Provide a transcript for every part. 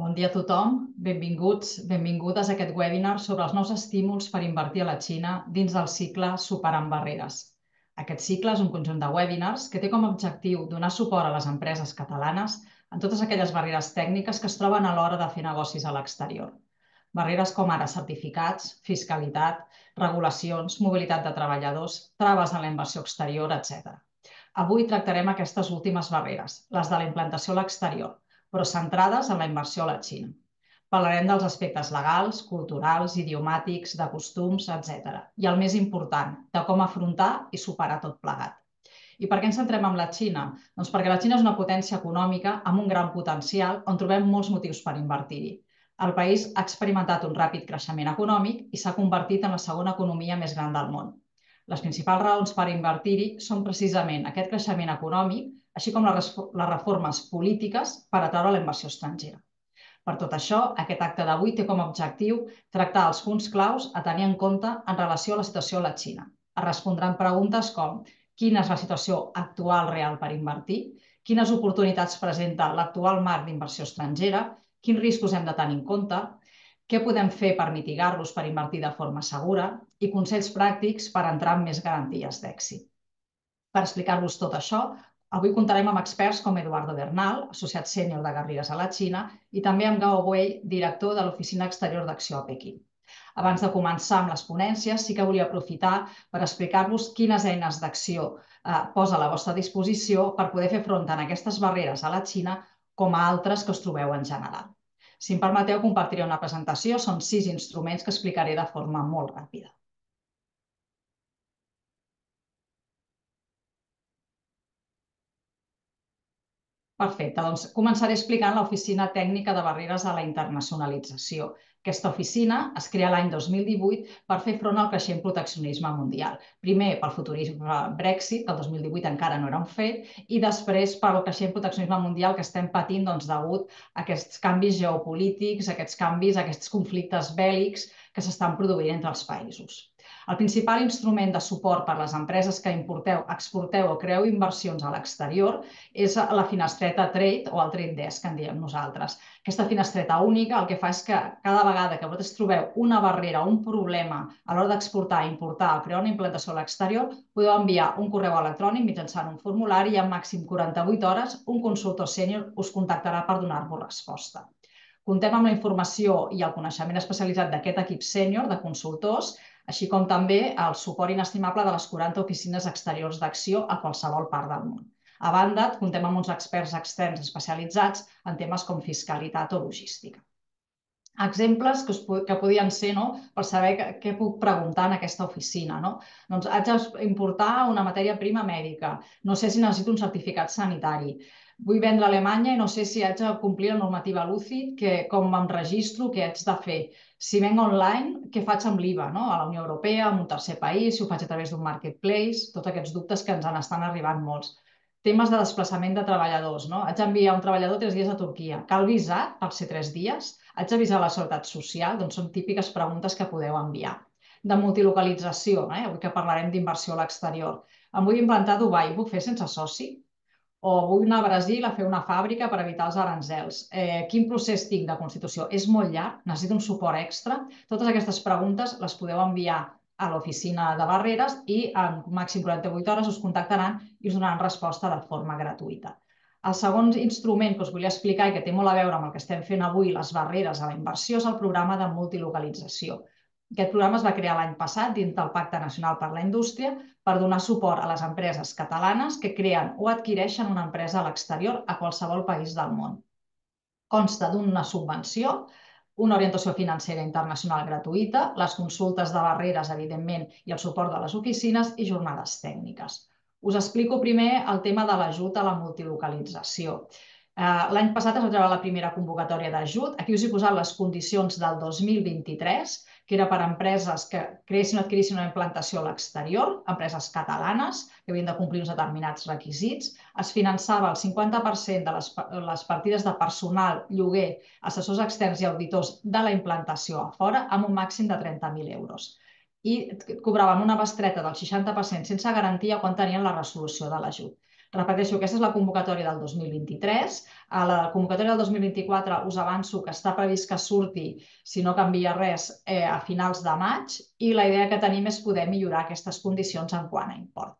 Bon dia a tothom, benvingudes a aquest webinar sobre els nous estímuls per invertir a la Xina dins del cicle Superant Barreres. Aquest cicle és un conjunt de webinars que té com a objectiu donar suport a les empreses catalanes en totes aquelles barreres tècniques que es troben a l'hora de fer negocis a l'exterior. Barreres com ara certificats, fiscalitat, regulacions, mobilitat de treballadors, traves en la inversió exterior, etc. Avui tractarem aquestes últimes barreres, les de la implantació a l'exterior, però centrades en la inversió a la Xina. Parlarem dels aspectes legals, culturals, idiomàtics, de costums, etc. I el més important, de com afrontar i superar tot plegat. I per què ens centrem en la Xina? Doncs perquè la Xina és una potència econòmica amb un gran potencial on trobem molts motius per invertir-hi. El país ha experimentat un ràpid creixement econòmic i s'ha convertit en la segona economia més gran del món. Les principals raons per invertir-hi són precisament aquest creixement econòmic, així com les reformes polítiques per atraure la inversió estrangera. Per tot això, aquest acte d'avui té com a objectiu tractar els punts claus a tenir en compte en relació a la situació a la Xina. Es respondran preguntes com: quina és la situació actual real per invertir? Quines oportunitats presenta l'actual marc d'inversió estrangera? Quins riscos hem de tenir en compte? Què podem fer per mitigar-los per invertir de forma segura? I consells pràctics per entrar amb més garanties d'èxit. Per explicar-vos tot això, avui comptarem amb experts com Eduardo Bernal, associat sènior de Garrigues a la Xina, i també amb Gao Wei, director de l'Oficina Exterior d'Acció a Pequín. Abans de començar amb les ponències, sí que volia aprofitar per explicar-vos quines eines d'acció posa a la vostra disposició per poder fer front a aquestes barreres a la Xina com a altres que us trobeu en general. Si em permeteu, compartiré una presentació. Són 6 instruments que explicaré de forma molt ràpida. Perfecte, doncs començaré explicant l'Oficina Tècnica de Barreres a la Internacionalització. Aquesta oficina es crea l'any 2018 per fer front al creixent proteccionisme mundial. Primer pel futurisme Brexit, que el 2018 encara no era un fet, i després pel creixent proteccionisme mundial que estem patint degut a aquests canvis geopolítics, aquests conflictes bèl·lics que s'estan produint entre els països. El principal instrument de suport per a les empreses que importeu, exporteu o creeu inversions a l'exterior és la finestreta Trade o el Trade Desk, que en diem nosaltres. Aquesta finestreta única el que fa és que cada vegada que vosaltres trobeu una barrera o un problema a l'hora d'exportar, importar o crear una implantació a l'exterior, podeu enviar un correu electrònic mitjançant un formulari i en màxim 48 hores un consultor sènior us contactarà per donar-vos resposta. Contem amb la informació i el coneixement especialitzat d'aquest equip sènior de consultors, així com també el suport inestimable de les 40 oficines exteriors d'acció a qualsevol part del món. A banda, comptem amb uns experts externs especialitzats en temes com fiscalitat o logística. Exemples que podien ser per saber què puc preguntar en aquesta oficina. Doncs haig d'importar una matèria prima mèdica, no sé si necessito un certificat sanitari, vull vendre a Alemanya i no sé si haig de complir la normativa LUCID, com em registro, què haig de fer. Si venc online, què faig amb l'IVA a la Unió Europea, en un tercer país, si ho faig a través d'un marketplace, tots aquests dubtes que ens en estan arribant molts. Temes de desplaçament de treballadors. Haig d'enviar un treballador 3 dies a Turquia. Cal visat per ser 3 dies? Haig d'avisar la Seguretat Social? Doncs són típiques preguntes que podeu enviar. De multilocalització, avui que parlarem d'inversió a l'exterior. Em vull implantar a Dubai, puc fer sense soci? O vull anar a Brasil a fer una fàbrica per evitar els aranzels. Quin procés tinc de constitució? És molt llarg? Necessito un suport extra? Totes aquestes preguntes les podeu enviar a l'oficina de barreres i en màxim 48 hores us contactaran i us donaran resposta de forma gratuïta. El segon instrument que us volia explicar i que té molt a veure amb el que estem fent avui, les barreres a la inversió, és el programa de multilocalització. Aquest programa es va crear l'any passat dins del Pacte Nacional per la Indústria per donar suport a les empreses catalanes que creen o adquireixen una empresa a l'exterior a qualsevol país del món. Consta d'una subvenció, una orientació financera internacional gratuïta, les consultes de barreres, evidentment, i el suport de les oficines i jornades tècniques. Us explico primer el tema de l'ajut a la multilocalització. L'any passat es va treure la primera convocatòria d'ajut. Aquí us he posat les condicions del 2023, que era per a empreses que creessin o adquirissin una implantació a l'exterior, empreses catalanes, que havien de complir uns determinats requisits. Es finançava el 50% de les partides de personal, lloguer, assessors externs i auditors de la implantació a fora, amb un màxim de 30.000 euros. I cobraven una bestreta del 60% sense garantia quan tenien la resolució de l'ajut. Repeteixo, aquesta és la convocatòria del 2023. A la convocatòria del 2024 us avanço que està previst que surti, si no canvia res, a finals de maig, i la idea que tenim és poder millorar aquestes condicions en quant a import.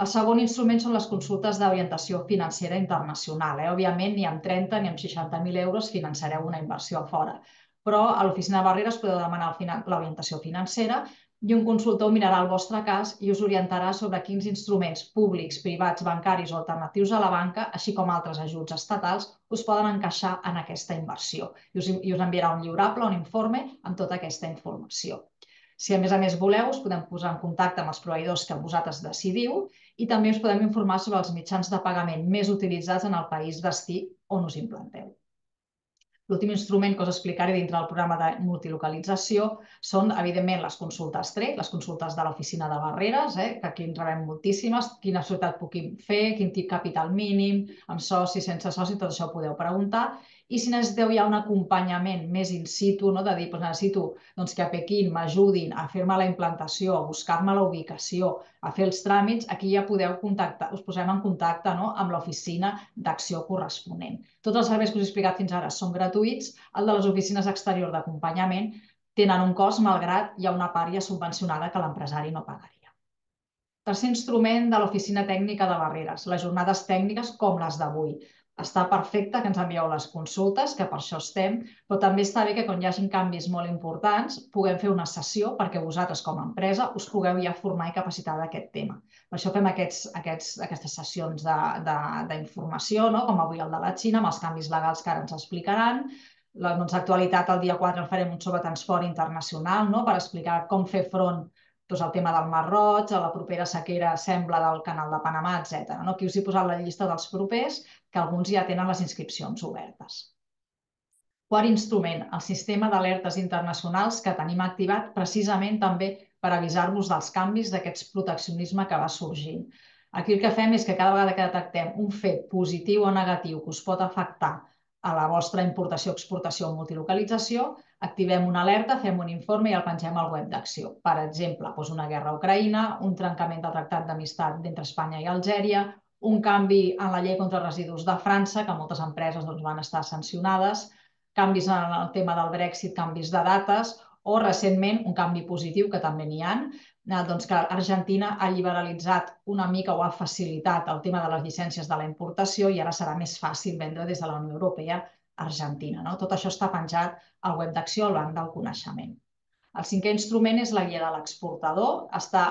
El segon instrument són les consultes d'orientació financera internacional. Òbviament, ni amb 30 ni amb 60.000 euros finançareu una inversió a fora, però a l'oficina de Barreres podeu demanar l'orientació financera i un consultor mirarà el vostre cas i us orientarà sobre quins instruments públics, privats, bancaris o alternatius a la banca, així com altres ajuts estatals, us poden encaixar en aquesta inversió. I us enviarà un lliurable, un informe amb tota aquesta informació. Si a més voleu, us podem posar en contacte amb els proveïdors que vosaltres decidiu i també us podem informar sobre els mitjans de pagament més utilitzats en el país destí on us implanteu. L'últim instrument que us explicaré dintre del programa de multilocalització són, evidentment, les consultes TREC, les consultes de l'oficina de Barreres, que aquí en rebem moltíssimes, quina societat puc fer, quin tip capital mínim, amb soci, sense soci, tot això ho podeu preguntar. I si necessiteu ja un acompanyament més in situ, de dir, necessito que a Pequín m'ajudin a fer-me la implantació, a buscar-me la ubicació, a fer els tràmits, aquí ja podeu contactar, us posem en contacte amb l'oficina d'acció corresponent. Tots els serveis que us he explicat fins ara són gratuïts. El de les oficines exteriors d'acompanyament tenen un cost, malgrat hi ha una part ja subvencionada que l'empresari no pagaria. Tercer instrument de l'oficina tècnica de Barreres, les jornades tècniques com les d'avui. Està perfecte que ens envieu les consultes, que per això estem, però també està bé que quan hi hagin canvis molt importants puguem fer una sessió perquè vosaltres com a empresa us pugueu ja formar i capacitar d'aquest tema. Per això fem aquestes sessions d'informació, com avui el de la Xina, amb els canvis legals que ara ens explicaran. L'actualitat, el dia 4, farem un sobre transport internacional per explicar com fer front al tema del Mar Roig, a la propera sequera sembla del Canal de Panamà, etc. Aquí us he posat la llista dels propers, que alguns ja tenen les inscripcions obertes. Quart instrument, el sistema d'alertes internacionals que tenim activat precisament també per avisar-vos dels canvis d'aquest proteccionisme que va sorgint. Aquí el que fem és que cada vegada que detectem un fet positiu o negatiu que us pot afectar a la vostra importació, exportació o multilocalització, activem una alerta, fem un informe i el pengem al web d'acció. Per exemple, una guerra a Ucraïna, un trencament del tractat d'amistat entre Espanya i Algèria, un canvi en la llei contra residus de França, que moltes empreses van estar sancionades, canvis en el tema del Brexit, canvis de dates, o recentment un canvi positiu, que també n'hi ha, que Argentina ha liberalitzat una mica o ha facilitat el tema de les llicències de la importació i ara serà més fàcil vendre des de la Unió Europea a Argentina. Tot això està penjat al web d'acció, al Banc del Coneixement. El cinquè instrument és la guia de l'exportador. Està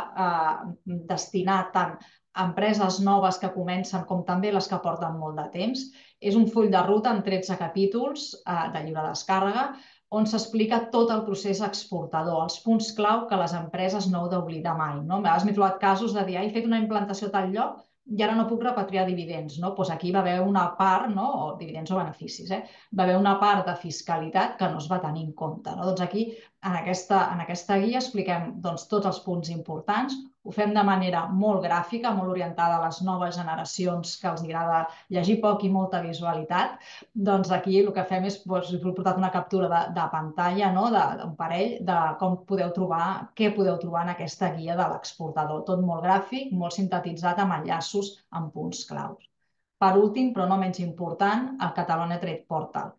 destinat tant a empreses noves que comencen com també les que porten molt de temps. És un full de ruta amb 13 capítols de lliure descàrrega on s'explica tot el procés exportador, els punts clau que les empreses no heu d'oblidar mai. A vegades m'he trobat casos de dir he fet una implantació a tal lloc i ara no puc repatriar dividends. Aquí va haver una part, o dividends o beneficis, va haver una part de fiscalitat que no es va tenir en compte. Aquí, en aquesta guia, expliquem tots els punts importants. Ho fem de manera molt gràfica, molt orientada a les noves generacions que els agrada llegir poc i molta visualitat. Aquí el que fem és, us he portat una captura de pantalla, d'un parell, de com podeu trobar, què podeu trobar en aquesta guia de l'exportador. Tot molt gràfic, molt sintetitzat amb enllaços en punts claus. Per últim, però no menys important, el Catalonia Trade Portal.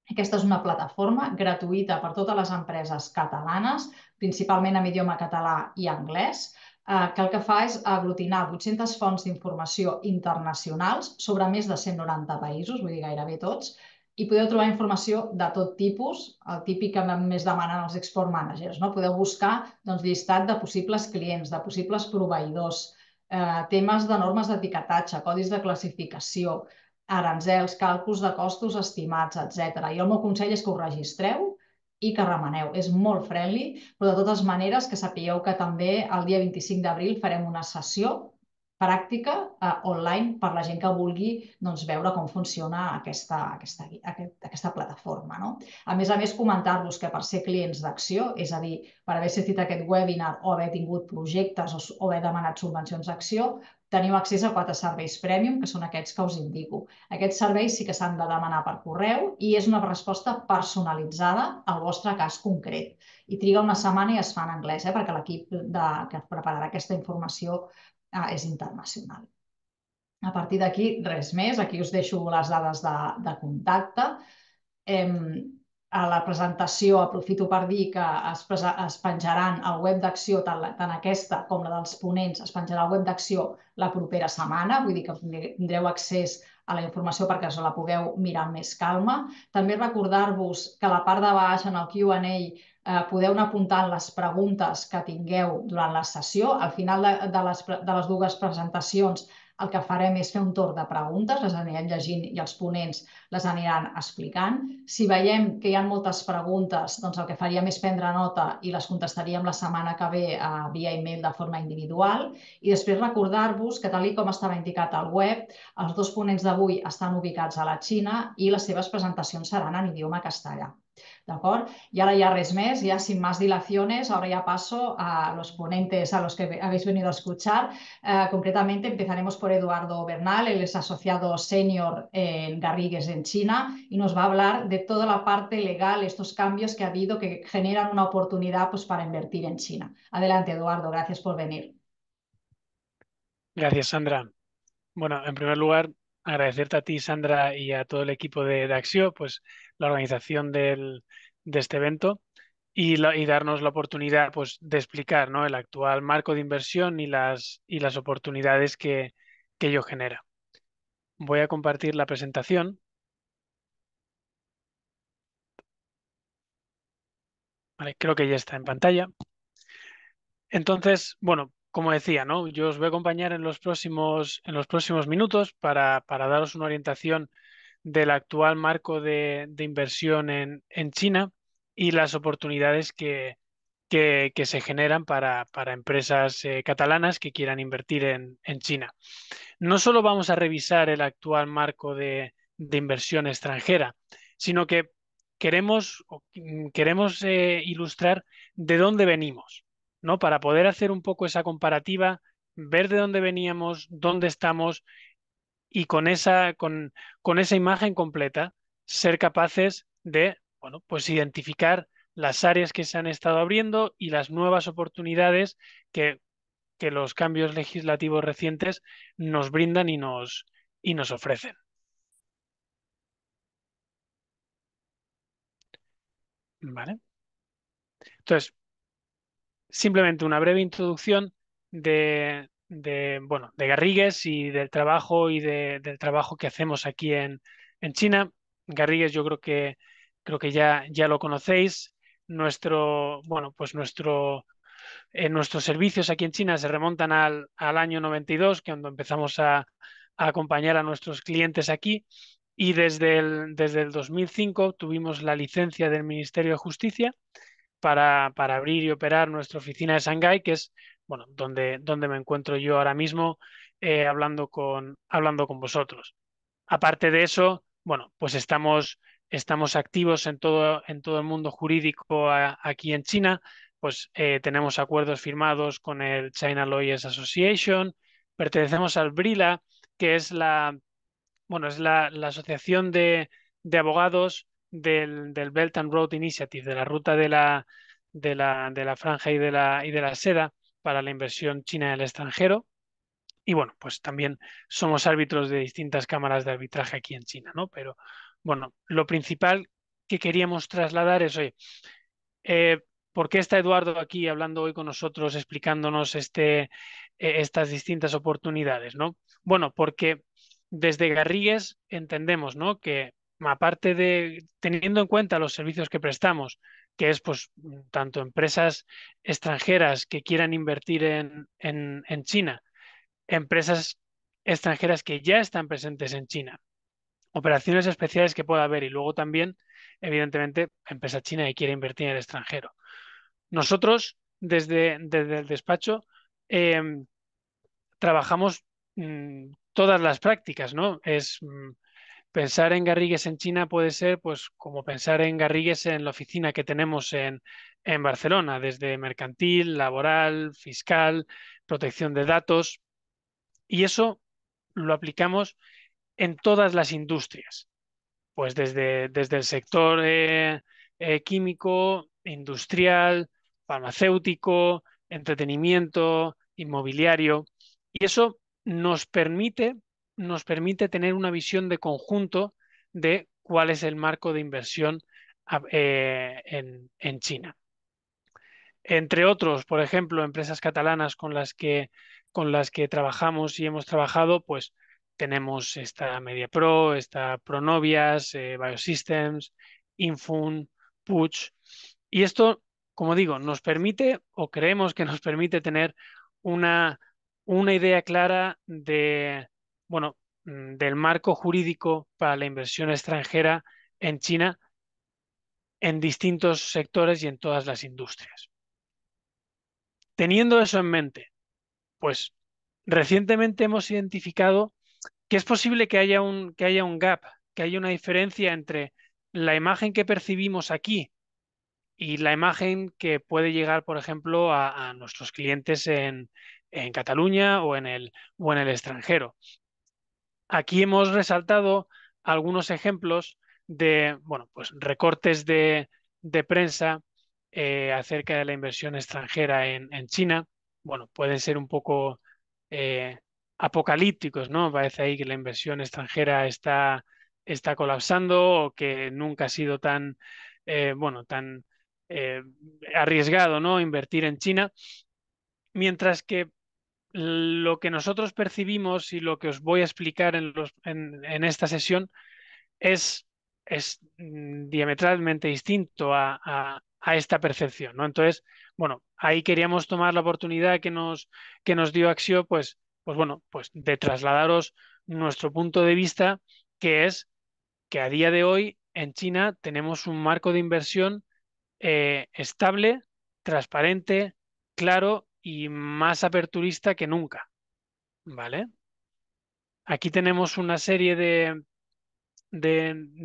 Aquesta és una plataforma gratuïta per a totes les empreses catalanes, principalment en idioma català i anglès, que el que fa és aglutinar 800 fonts d'informació internacionals sobre més de 190 països, vull dir gairebé tots, i podeu trobar informació de tot tipus, el típic que més demanen els export managers. Podeu buscar llistat de possibles clients, de possibles proveïdors, temes de normes d'etiquetatge, codis de classificació, aranzels, càlculs de costos estimats, etc. I el meu consell és que us registreu i que remeneu. És molt friendly, però de totes maneres que sapigueu que també el dia 25 d'abril farem una sessió pràctica online per la gent que vulgui veure com funciona aquesta plataforma. A més, comentar-vos que per ser clients d'acció, és a dir, per haver assistit a aquest webinar o haver tingut projectes o haver demanat subvencions d'acció, teniu accés a 4 serveis Premium, que són aquests que us indico. Aquests serveis sí que s'han de demanar per correu i és una resposta personalitzada al vostre cas concret. I triga una setmana i es fa en anglès, perquè l'equip que prepararà aquesta informació és internacional. A partir d'aquí, res més. Aquí us deixo les dades de contacte. A la presentació aprofito per dir que es penjaran al web d'Acció, tant aquesta com la dels ponents, es penjarà al web d'Acció la propera setmana, vull dir que tindreu accés a la informació perquè us la pugueu mirar amb més calma. També recordar-vos que a la part de baix, en el Q&A, podeu anar apuntant les preguntes que tingueu durant la sessió. Al final de les dues presentacions el que farem és fer un torn de preguntes, les anirem llegint i els ponents les aniran explicant. Si veiem que hi ha moltes preguntes, doncs el que faríem és prendre nota i les contestaríem la setmana que ve via email de forma individual. I després recordar-vos que, tal com estava indicat al web, els dos ponents d'avui estan ubicats a la Xina i les seves presentacions seran en idioma castellà. ¿De Y ahora ya res més, ya sin más dilaciones, ahora ya paso a los ponentes a los que habéis venido a escuchar. Concretamente empezaremos por Eduardo Bernal, él es asociado senior en Garrigues en China y nos va a hablar de toda la parte legal, estos cambios que ha habido que generan una oportunidad pues, para invertir en China. Adelante, Eduardo, gracias por venir. Gracias, Sandra. Bueno, en primer lugar, agradecerte a ti, Sandra, y a todo el equipo de Axio, pues la organización de este evento y darnos la oportunidad pues, de explicar, ¿no?, el actual marco de inversión y las oportunidades que ello genera. Voy a compartir la presentación. Vale, creo que ya está en pantalla. Entonces, bueno, como decía, ¿no?, yo os voy a acompañar en los próximos minutos para daros una orientación del actual marco de inversión en China y las oportunidades que se generan para empresas catalanas que quieran invertir en China. No solo vamos a revisar el actual marco de inversión extranjera, sino que queremos ilustrar de dónde venimos, ¿no? Para poder hacer un poco esa comparativa, ver de dónde veníamos, dónde estamos y con esa imagen completa ser capaces de, bueno, pues identificar las áreas que se han estado abriendo y las nuevas oportunidades que, que los cambios legislativos recientes nos brindan y nos ofrecen. ¿Vale? Entonces, simplemente una breve introducción bueno, de Garrigues y del trabajo del trabajo que hacemos aquí en China. Garrigues yo creo que ya lo conocéis. Bueno, pues nuestros servicios aquí en China se remontan al año 92, que cuando empezamos a acompañar a nuestros clientes aquí. Y desde el 2005 tuvimos la licencia del Ministerio de Justicia para abrir y operar nuestra oficina de Shanghái, que es, bueno, donde me encuentro yo ahora mismo hablando con vosotros. Aparte de eso, bueno, pues estamos activos en todo el mundo jurídico aquí en China. Pues tenemos acuerdos firmados con el China Lawyers Association, pertenecemos al BRILA, que es la asociación de abogados del Belt and Road Initiative, de la ruta de la franja y de la seda para la inversión china en el extranjero. Y bueno, pues también somos árbitros de distintas cámaras de arbitraje aquí en China, ¿no? Pero bueno, lo principal que queríamos trasladar es, oye, eh, ¿por qué está Eduardo aquí hablando hoy con nosotros, explicándonos estas distintas oportunidades, ¿no? Bueno, porque desde Garrigues entendemos, ¿no?, que aparte de teniendo en cuenta los servicios que prestamos, que es pues tanto empresas extranjeras que quieran invertir en China, empresas extranjeras que ya están presentes en China, operaciones especiales que pueda haber y luego también, evidentemente, empresa china que quiere invertir en el extranjero. Nosotros, desde el despacho, eh, trabajamos todas las prácticas, ¿no? Pensar en Garrigues en China puede ser pues como pensar en Garrigues en la oficina que tenemos en Barcelona, desde mercantil, laboral, fiscal, protección de datos, y eso lo aplicamos en todas las industrias, pues desde el sector químico, industrial, farmacéutico, entretenimiento, inmobiliario. Y eso nos permite nos permite tener una visión de conjunto de cuál es el marco de inversión en China. Entre otros, por ejemplo, empresas catalanas con las que trabajamos y hemos trabajado, pues tenemos esta MediaPro, esta Pronovias, Biosystems, Infun, Puig. Y esto, como digo, nos permite o creemos que nos permite tener una, una idea clara de, bueno, del marco jurídico para la inversión extranjera en China en distintos sectores y en todas las industrias. Teniendo eso en mente, pues recientemente hemos identificado que es posible que haya un gap, que haya una diferencia entre la imagen que percibimos aquí y la imagen que puede llegar, por ejemplo, a nuestros clientes en Cataluña o en el extranjero. Aquí hemos resaltado algunos ejemplos de, bueno, pues recortes de prensa acerca de la inversión extranjera en China. Bueno, pueden ser un poco eh, apocalípticos, ¿no? Parece ahí que la inversión extranjera está colapsando o que nunca ha sido tan, bueno, tan eh, arriesgado, ¿no? Invertir en China, mientras que lo que nosotros percibimos y lo que os voy a explicar en esta sesión es diametralmente distinto a esta percepción, ¿no? Entonces, bueno, ahí queríamos tomar la oportunidad que nos dio Axio, pues bueno, pues de trasladaros nuestro punto de vista, que es que a día de hoy en China tenemos un marco de inversión estable, transparente, claro y más aperturista que nunca, ¿vale? Aquí tenemos una serie de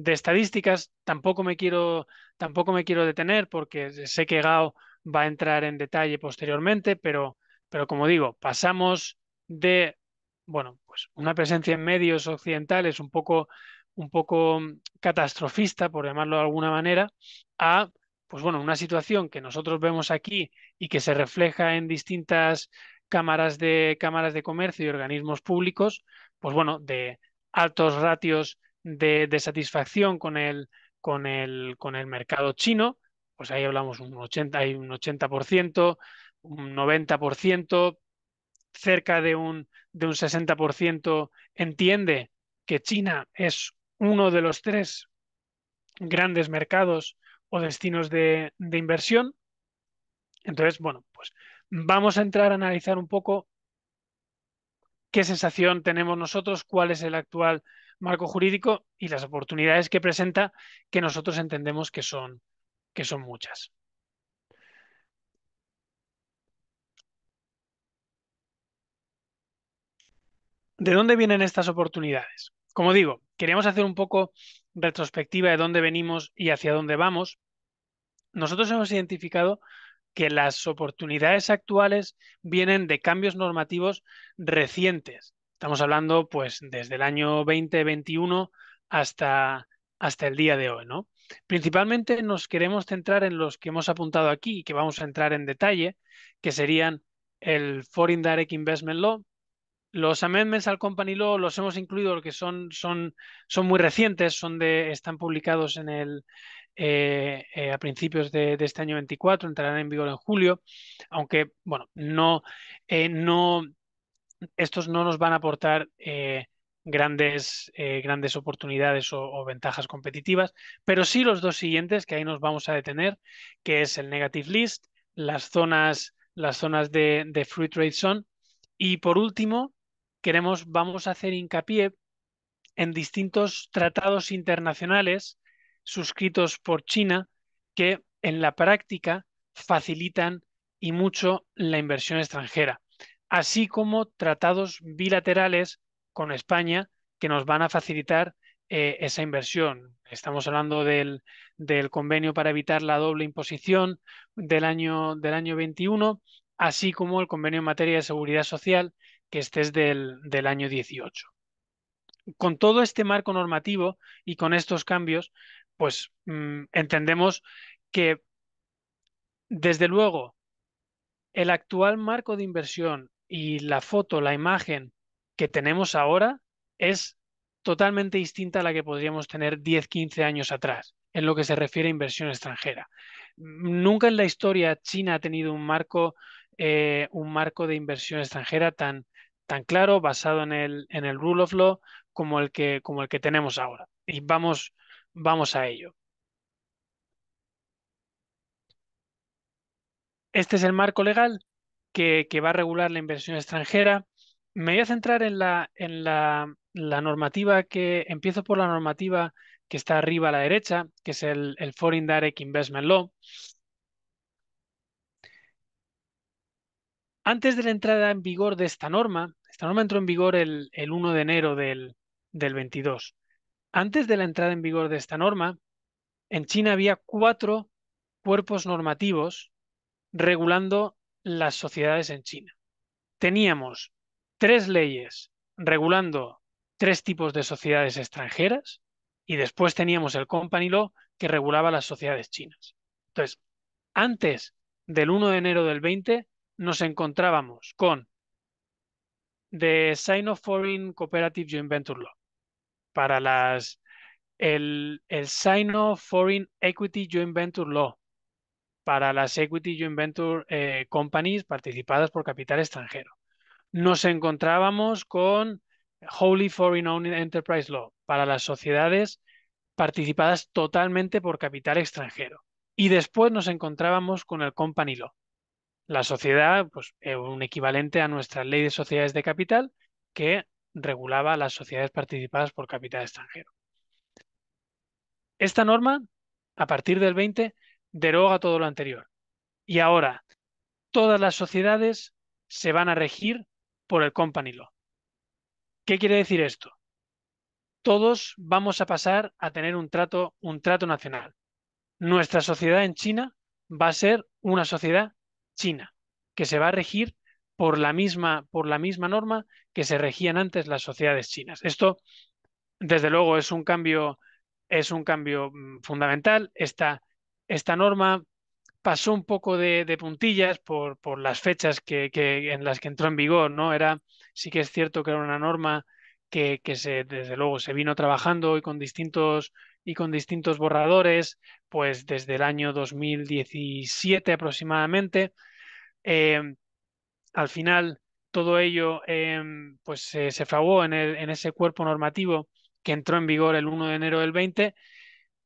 estadísticas. Tampoco me quiero detener porque sé que Gao va a entrar en detalle posteriormente, pero como digo, pasamos de, bueno, pues una presencia en medios occidentales un poco catastrofista, por llamarlo de alguna manera, a, pues bueno, una situación que nosotros vemos aquí y que se refleja en distintas cámaras de comercio y organismos públicos, pues bueno, de altos ratios de satisfacción con el mercado chino, pues ahí hablamos hay un 80%, un 90%, cerca de un 60% entiende que China es uno de los tres grandes mercados o destinos de inversión. Entonces, bueno, pues vamos a entrar a analizar un poco qué sensación tenemos nosotros, cuál es el actual marco jurídico y las oportunidades que presenta, que nosotros entendemos que son muchas. ¿De dónde vienen estas oportunidades? Como digo, queríamos hacer un poco retrospectiva de dónde venimos y hacia dónde vamos. Nosotros hemos identificado que las oportunidades actuales vienen de cambios normativos recientes. Estamos hablando, pues, desde el año 2021 hasta el día de hoy, ¿no? Principalmente nos queremos centrar en los que hemos apuntado aquí y que vamos a entrar en detalle, que serían el Foreign Direct Investment Law. Los amendments al Company Law los hemos incluido porque son muy recientes, están publicados a principios de este año 24, entrarán en vigor en julio, aunque, bueno, no, estos no nos van a aportar grandes oportunidades o ventajas competitivas, pero sí los dos siguientes, que ahí nos vamos a detener, que es el Negative List, las zonas de Free Trade Zone, y por último, vamos a hacer hincapié en distintos tratados internacionales suscritos por China que en la práctica facilitan y mucho la inversión extranjera, así como tratados bilaterales con España que nos van a facilitar esa inversión. Estamos hablando del convenio para evitar la doble imposición del año 21, así como el convenio en materia de seguridad social, que este es del año 18. Con todo este marco normativo y con estos cambios, pues entendemos que, desde luego, el actual marco de inversión y la foto, la imagen que tenemos ahora es totalmente distinta a la que podríamos tener 10, 15 años atrás, en lo que se refiere a inversión extranjera. Nunca en la historia China ha tenido un marco de inversión extranjera tan claro, basado en el rule of law, como el que tenemos ahora. Y vamos a ello. Este es el marco legal que va a regular la inversión extranjera. Me voy a centrar la normativa empiezo por la normativa que está arriba a la derecha, que es el Foreign Direct Investment Law. Antes de la entrada en vigor de esta norma entró en vigor el 1 de enero del 22. Antes de la entrada en vigor de esta norma, en China había 4 cuerpos normativos regulando las sociedades en China. Teníamos 3 leyes regulando 3 tipos de sociedades extranjeras y después teníamos el Company Law que regulaba las sociedades chinas. Entonces, antes del 1 de enero del 20 nos encontrábamos con The Sino-Foreign Cooperative Joint Venture Law para el Sino-Foreign Equity Joint Venture Law para las Equity Joint Venture Companies participadas por capital extranjero. Nos encontrábamos con Wholly Foreign Owned Enterprise Law para las sociedades participadas totalmente por capital extranjero. Y después nos encontrábamos con el Company Law, la sociedad, pues un equivalente a nuestra ley de sociedades de capital que regulaba las sociedades participadas por capital extranjero. Esta norma, a partir del 20, deroga todo lo anterior. Y ahora todas las sociedades se van a regir por el Company Law. ¿Qué quiere decir esto? Todos vamos a pasar a tener un trato nacional. Nuestra sociedad en China va a ser una sociedad china, que se va a regir por la misma norma que se regían antes las sociedades chinas. Esto, desde luego, es un cambio fundamental. Esta norma pasó un poco de puntillas por las fechas en las que entró en vigor, ¿no? Sí que es cierto que era una norma desde luego se vino trabajando y con distintos borradores, pues desde el año 2017 aproximadamente. Eh, Al final, todo ello pues se fraguó en ese cuerpo normativo que entró en vigor el 1 de enero del 20.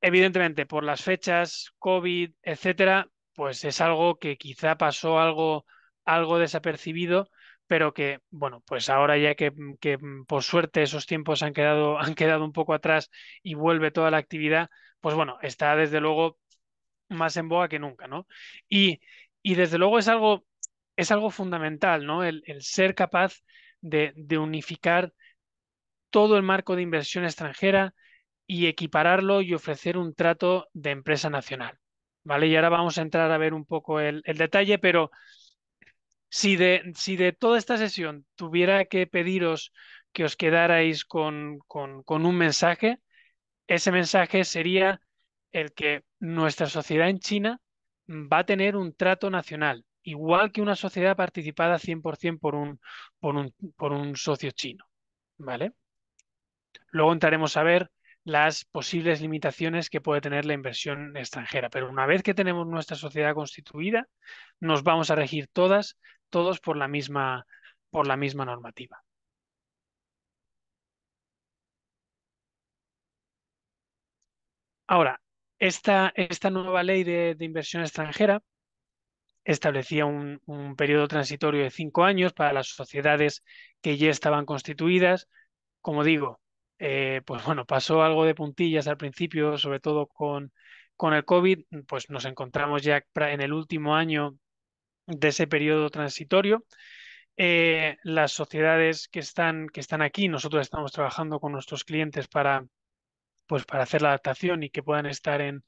Evidentemente, por las fechas, COVID, etcétera, pues es algo que quizá pasó algo desapercibido, pero que, bueno, pues ahora ya que por suerte esos tiempos han quedado un poco atrás y vuelve toda la actividad, pues bueno, está desde luego más en boga que nunca, ¿no? Y, y desde luego es algo fundamental, ¿no? El ser capaz de unificar todo el marco de inversión extranjera y equipararlo y ofrecer un trato de empresa nacional. ¿Vale? Y ahora vamos a entrar a ver un poco el detalle, pero si de toda esta sesión tuviera que pediros que os quedarais con un mensaje, ese mensaje sería el que nuestra sociedad en China va a tener un trato nacional, igual que una sociedad participada 100% por un socio chino. ¿Vale? Luego entraremos a ver las posibles limitaciones que puede tener la inversión extranjera. Pero una vez que tenemos nuestra sociedad constituida, nos vamos a regir todos por la misma normativa. Ahora, esta nueva ley de inversión extranjera establecía un periodo transitorio de 5 años para las sociedades que ya estaban constituidas. Como digo, pues bueno, pasó algo de puntillas al principio, sobre todo con el COVID, pues nos encontramos ya en el último año de ese periodo transitorio. Las sociedades que están aquí, nosotros estamos trabajando con nuestros clientes pues para hacer la adaptación y que puedan estar en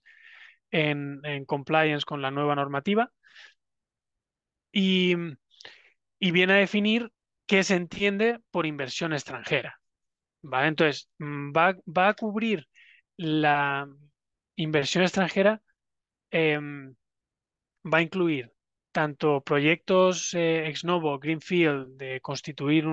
compliance con la nueva normativa. Y, y viene a definir qué se entiende por inversión extranjera. ¿Vale? Entonces, va a cubrir la inversión extranjera, va a incluir tanto proyectos ex novo, Greenfield, de constituir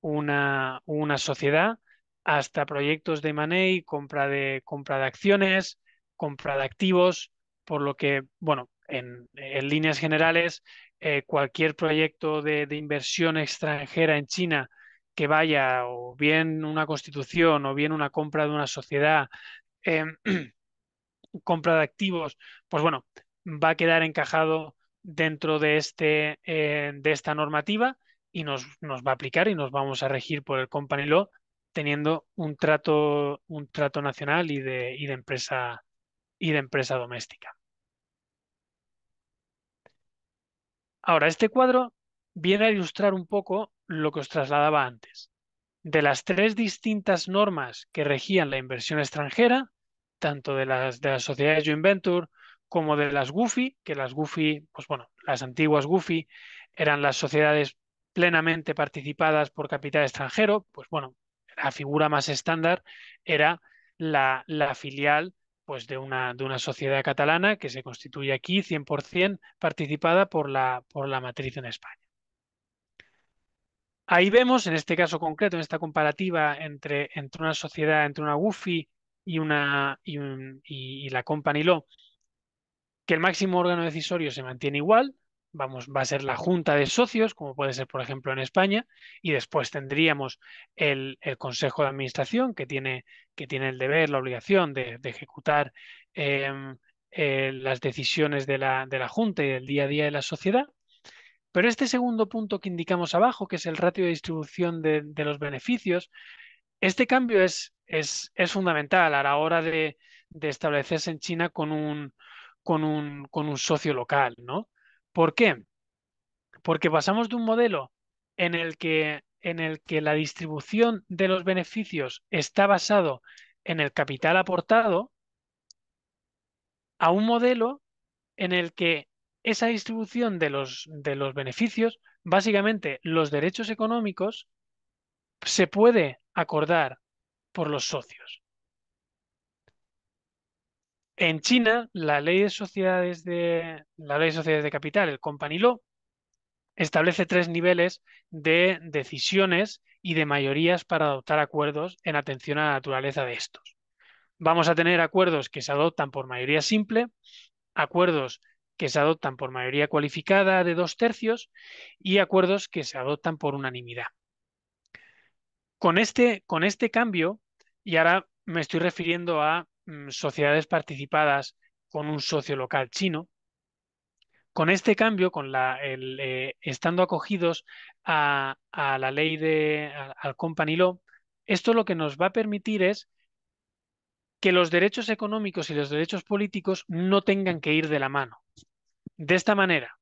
una sociedad, hasta proyectos de M&A, compra de acciones, compra de activos, por lo que, bueno, en líneas generales, cualquier proyecto de inversión extranjera en China que vaya o bien una constitución o bien una compra de una sociedad, eh, compra de activos, pues bueno, va a quedar encajado dentro de esta normativa y nos va a aplicar y nos vamos a regir por el Company Law teniendo un trato nacional y de empresa doméstica. Ahora, este cuadro viene a ilustrar un poco lo que os trasladaba antes. De las tres distintas normas que regían la inversión extranjera, tanto de las sociedades joint venture como de las GUFI, que las GUFI, pues bueno, las antiguas GUFI eran las sociedades plenamente participadas por capital extranjero, pues bueno, la figura más estándar era la filial pues de una sociedad catalana que se constituye aquí 100% participada por la matriz en España. Ahí vemos, en este caso concreto, en esta comparativa entre una sociedad, entre una WUFI y la Company Law, que el máximo órgano decisorio se mantiene igual, vamos, va a ser la junta de socios, como puede ser, por ejemplo, en España, y después tendríamos el Consejo de Administración, que tiene el deber, la obligación de ejecutar em, las decisiones de la junta y del día a día de la sociedad. Pero este segundo punto que indicamos abajo, que es el ratio de distribución de los beneficios, este cambio es fundamental a la hora de establecerse en China con un socio local, ¿no? ¿Por qué? Porque pasamos de un modelo en el que la distribución de los beneficios está basado en el capital aportado a un modelo en el que esa distribución de los beneficios, básicamente los derechos económicos, se puede acordar por los socios. En China, la ley de sociedades de capital, el Company Law, establece tres niveles de decisiones y de mayorías para adoptar acuerdos en atención a la naturaleza de estos. Vamos a tener acuerdos que se adoptan por mayoría simple, acuerdos que se adoptan por mayoría cualificada de 2/3 y acuerdos que se adoptan por unanimidad. Con este cambio, y ahora me estoy refiriendo a sociedades participadas con un socio local chino, con este cambio, estando acogidos a la ley al Company Law, esto lo que nos va a permitir es que los derechos económicos y los derechos políticos no tengan que ir de la mano. De esta manera,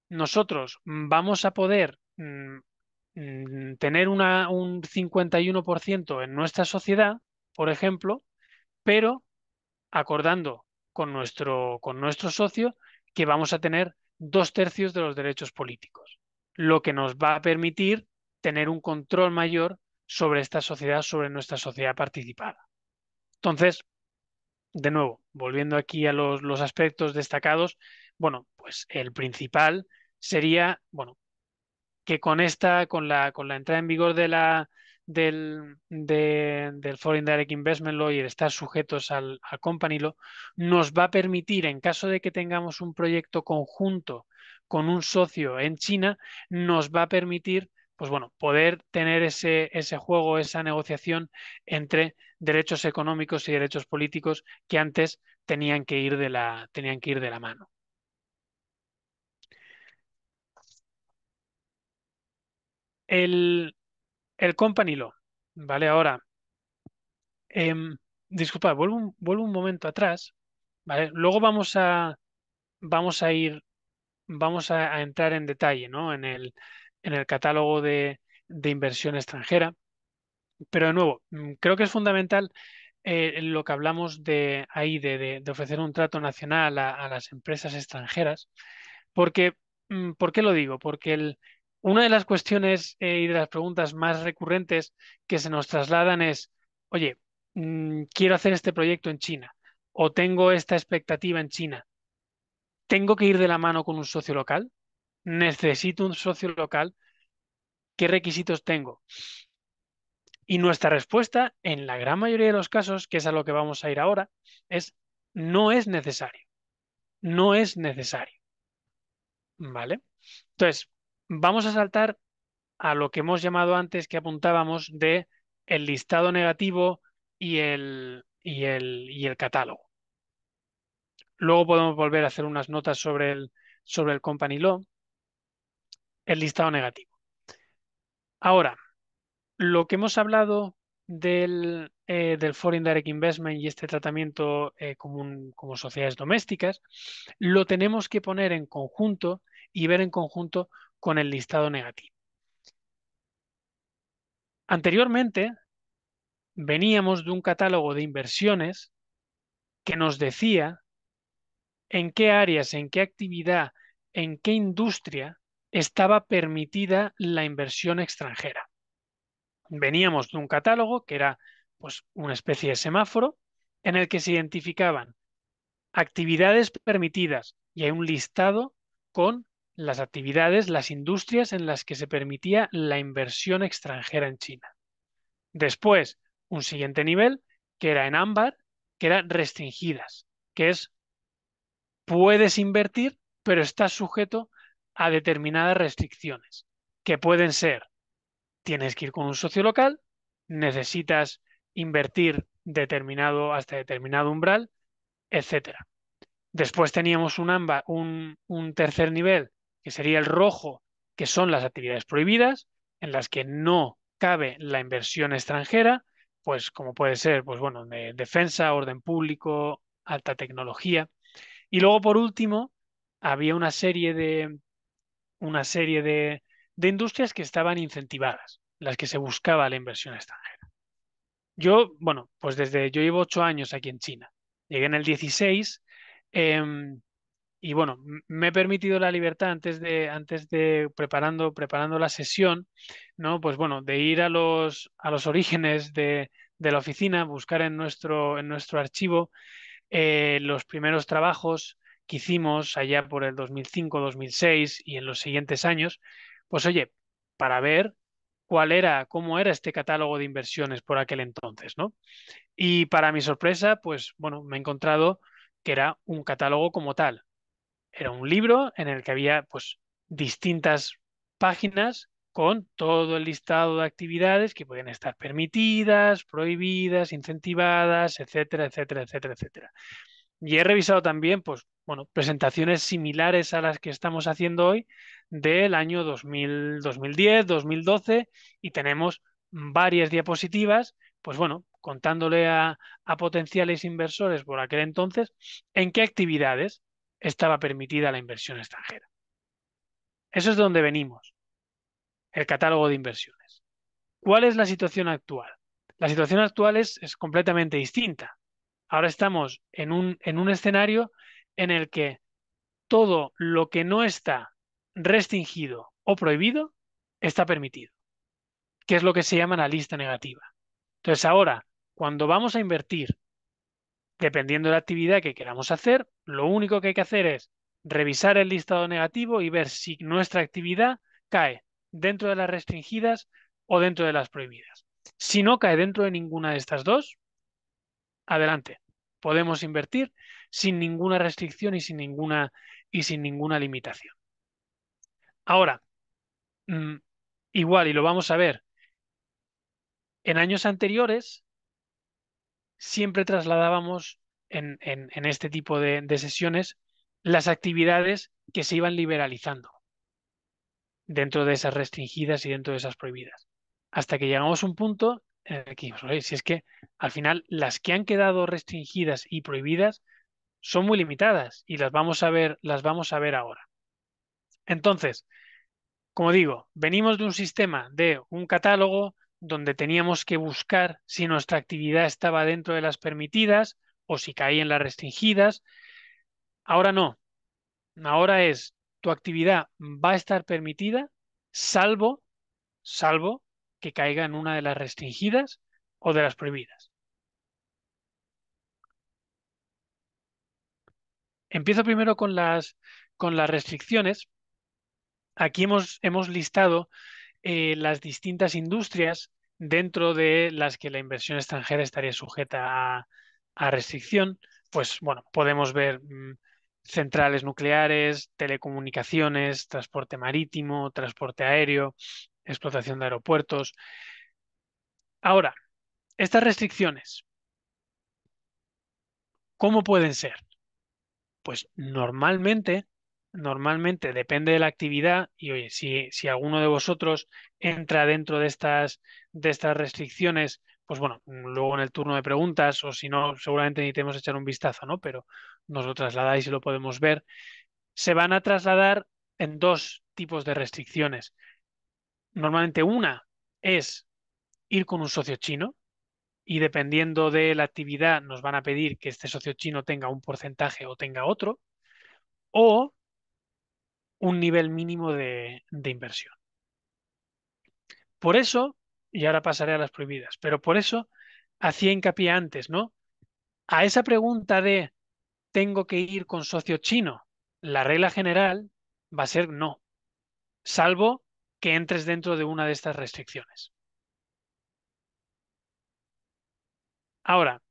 nosotros vamos a poder tener un 51% en nuestra sociedad, por ejemplo, pero acordando con nuestro socio que vamos a tener 2/3 de los derechos políticos, lo que nos va a permitir tener un control mayor sobre esta sociedad, sobre nuestra sociedad participada. Entonces, de nuevo, volviendo aquí a los aspectos destacados, bueno, pues el principal sería, bueno, que con la entrada en vigor del Foreign Direct Investment Law y el estar sujetos al Company Law, nos va a permitir, en caso de que tengamos un proyecto conjunto con un socio en China, nos va a permitir, pues bueno, poder tener ese juego, esa negociación entre derechos económicos y derechos políticos que antes tenían que ir de la mano. El, el Company Law, ¿vale? Ahora, disculpa, vuelvo un momento atrás, ¿vale? Luego vamos a ir, a entrar en detalle, ¿no? En el catálogo de inversión extranjera. Pero de nuevo, creo que es fundamental lo que hablamos de ahí, de ofrecer un trato nacional a las empresas extranjeras, porque, ¿por qué lo digo? Porque una de las cuestiones y de las preguntas más recurrentes que se nos trasladan es, oye, quiero hacer este proyecto en China o tengo esta expectativa en China. ¿Tengo que ir de la mano con un socio local? ¿Necesito un socio local? ¿Qué requisitos tengo? Y nuestra respuesta, en la gran mayoría de los casos, que es a lo que vamos a ir ahora, es no es necesario. No es necesario. ¿Vale? Entonces, vamos a saltar a lo que hemos llamado antes, que apuntábamos de el listado negativo y el catálogo. Luego podemos volver a hacer unas notas sobre el Company Law, el listado negativo. Ahora, lo que hemos hablado del Foreign Direct Investment y este tratamiento como sociedades domésticas, lo tenemos que poner en conjunto y ver en conjunto con el listado negativo. Anteriormente, veníamos de un catálogo de inversiones que nos decía en qué áreas, en qué actividad, en qué industria estaba permitida la inversión extranjera. Veníamos de un catálogo que era pues una especie de semáforo en el que se identificaban actividades permitidas y hay un listado con las actividades, las industrias en las que se permitía la inversión extranjera en China. Después, un siguiente nivel que era en ámbar, que eran restringidas, que es puedes invertir, pero estás sujeto a determinadas restricciones, que pueden ser, tienes que ir con un socio local, necesitas invertir hasta determinado umbral, etcétera. Después teníamos un tercer nivel, que sería el rojo, que son las actividades prohibidas, en las que no cabe la inversión extranjera, pues como puede ser, pues bueno, de defensa, orden público, alta tecnología. Y luego, por último, había una serie de industrias que estaban incentivadas, las que se buscaba la inversión extranjera. Bueno, pues yo llevo 8 años aquí en China. Llegué en el 16. em, y bueno, me he permitido la libertad antes de preparando la sesión, ¿no? Pues bueno, de ir a los orígenes de la oficina, buscar en nuestro archivo los primeros trabajos que hicimos allá por el 2005, 2006 y en los siguientes años, pues oye, para ver cómo era este catálogo de inversiones por aquel entonces, ¿no? Y para mi sorpresa, pues bueno, me he encontrado que era un catálogo como tal. Era un libro en el que había pues distintas páginas con todo el listado de actividades que pueden estar permitidas, prohibidas, incentivadas, etcétera, etcétera, etcétera, etcétera. Y he revisado también, pues, bueno, presentaciones similares a las que estamos haciendo hoy del año 2000, 2010, 2012 y tenemos varias diapositivas, pues bueno, contándole a potenciales inversores por aquel entonces en qué actividades estaba permitida la inversión extranjera. Eso es de donde venimos, el catálogo de inversiones. ¿Cuál es la situación actual? La situación actual es completamente distinta. Ahora estamos en un escenario en el que todo lo que no está restringido o prohibido está permitido, que es lo que se llama la lista negativa. Entonces ahora, cuando vamos a invertir, dependiendo de la actividad que queramos hacer, lo único que hay que hacer es revisar el listado negativo y ver si nuestra actividad cae dentro de las restringidas o dentro de las prohibidas. Si no cae dentro de ninguna de estas dos, adelante. Podemos invertir sin ninguna restricción y sin ninguna limitación. Ahora, mm, igual, y lo vamos a ver, en años anteriores siempre trasladábamos en este tipo de sesiones las actividades que se iban liberalizando dentro de esas restringidas y dentro de esas prohibidas. Hasta que llegamos a un punto en el que dijimos, "Oye, si es que al final las que han quedado restringidas y prohibidas son muy limitadas y las vamos a ver ahora. Entonces, como digo, venimos de un sistema de un catálogo donde teníamos que buscar si nuestra actividad estaba dentro de las permitidas o si caía en las restringidas. Ahora no. Ahora es tu actividad va a estar permitida salvo que caiga en una de las restringidas o de las prohibidas. Empiezo primero con las restricciones. Aquí hemos listado las distintas industrias dentro de las que la inversión extranjera estaría sujeta a restricción, pues bueno, podemos ver centrales nucleares, telecomunicaciones, transporte marítimo, transporte aéreo, explotación de aeropuertos. Ahora, estas restricciones, ¿cómo pueden ser? Pues normalmente depende de la actividad y oye, si alguno de vosotros entra dentro de estas restricciones, pues bueno, luego en el turno de preguntas o si no, seguramente necesitemos echar un vistazo, ¿no? Pero nos lo trasladáis y lo podemos ver. Se van a trasladar en dos tipos de restricciones. Normalmente una es ir con un socio chino y dependiendo de la actividad nos van a pedir que este socio chino tenga un porcentaje o tenga otro. O un nivel mínimo de inversión. Por eso, y ahora pasaré a las prohibidas, pero por eso hacía hincapié antes, ¿no? A esa pregunta de ¿tengo que ir con socio chino? La regla general va a ser no, salvo que entres dentro de una de estas restricciones. Ahora,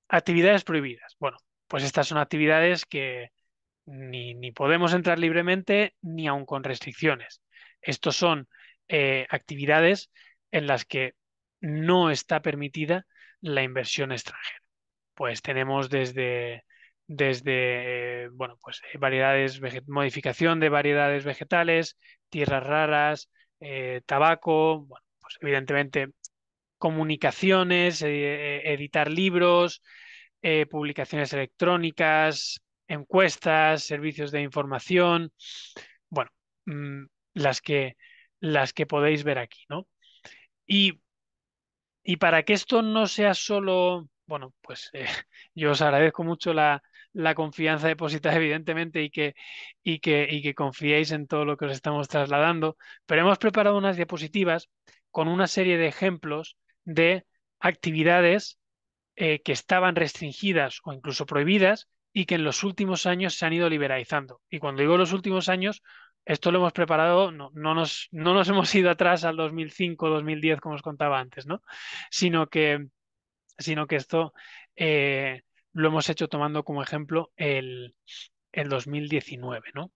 actividades prohibidas. Bueno, pues estas son actividades que ni podemos entrar libremente ni aun con restricciones. Estos son actividades en las que no está permitida la inversión extranjera. Pues tenemos desde bueno, pues modificación de variedades vegetales, tierras raras, tabaco, bueno, pues evidentemente comunicaciones, editar libros, publicaciones electrónicas, encuestas, servicios de información, bueno, mm, las que, las que podéis ver aquí, ¿no? Y, y para que esto no sea solo, bueno, pues yo os agradezco mucho la confianza depositada, evidentemente, y que confiéis en todo lo que os estamos trasladando, pero hemos preparado unas diapositivas con una serie de ejemplos de actividades que estaban restringidas o incluso prohibidas y que en los últimos años se han ido liberalizando. Y cuando digo los últimos años, esto lo hemos preparado, no nos hemos ido atrás al 2005, 2010, como os contaba antes, ¿no? Sino que, sino que esto lo hemos hecho tomando como ejemplo el 2019, ¿no?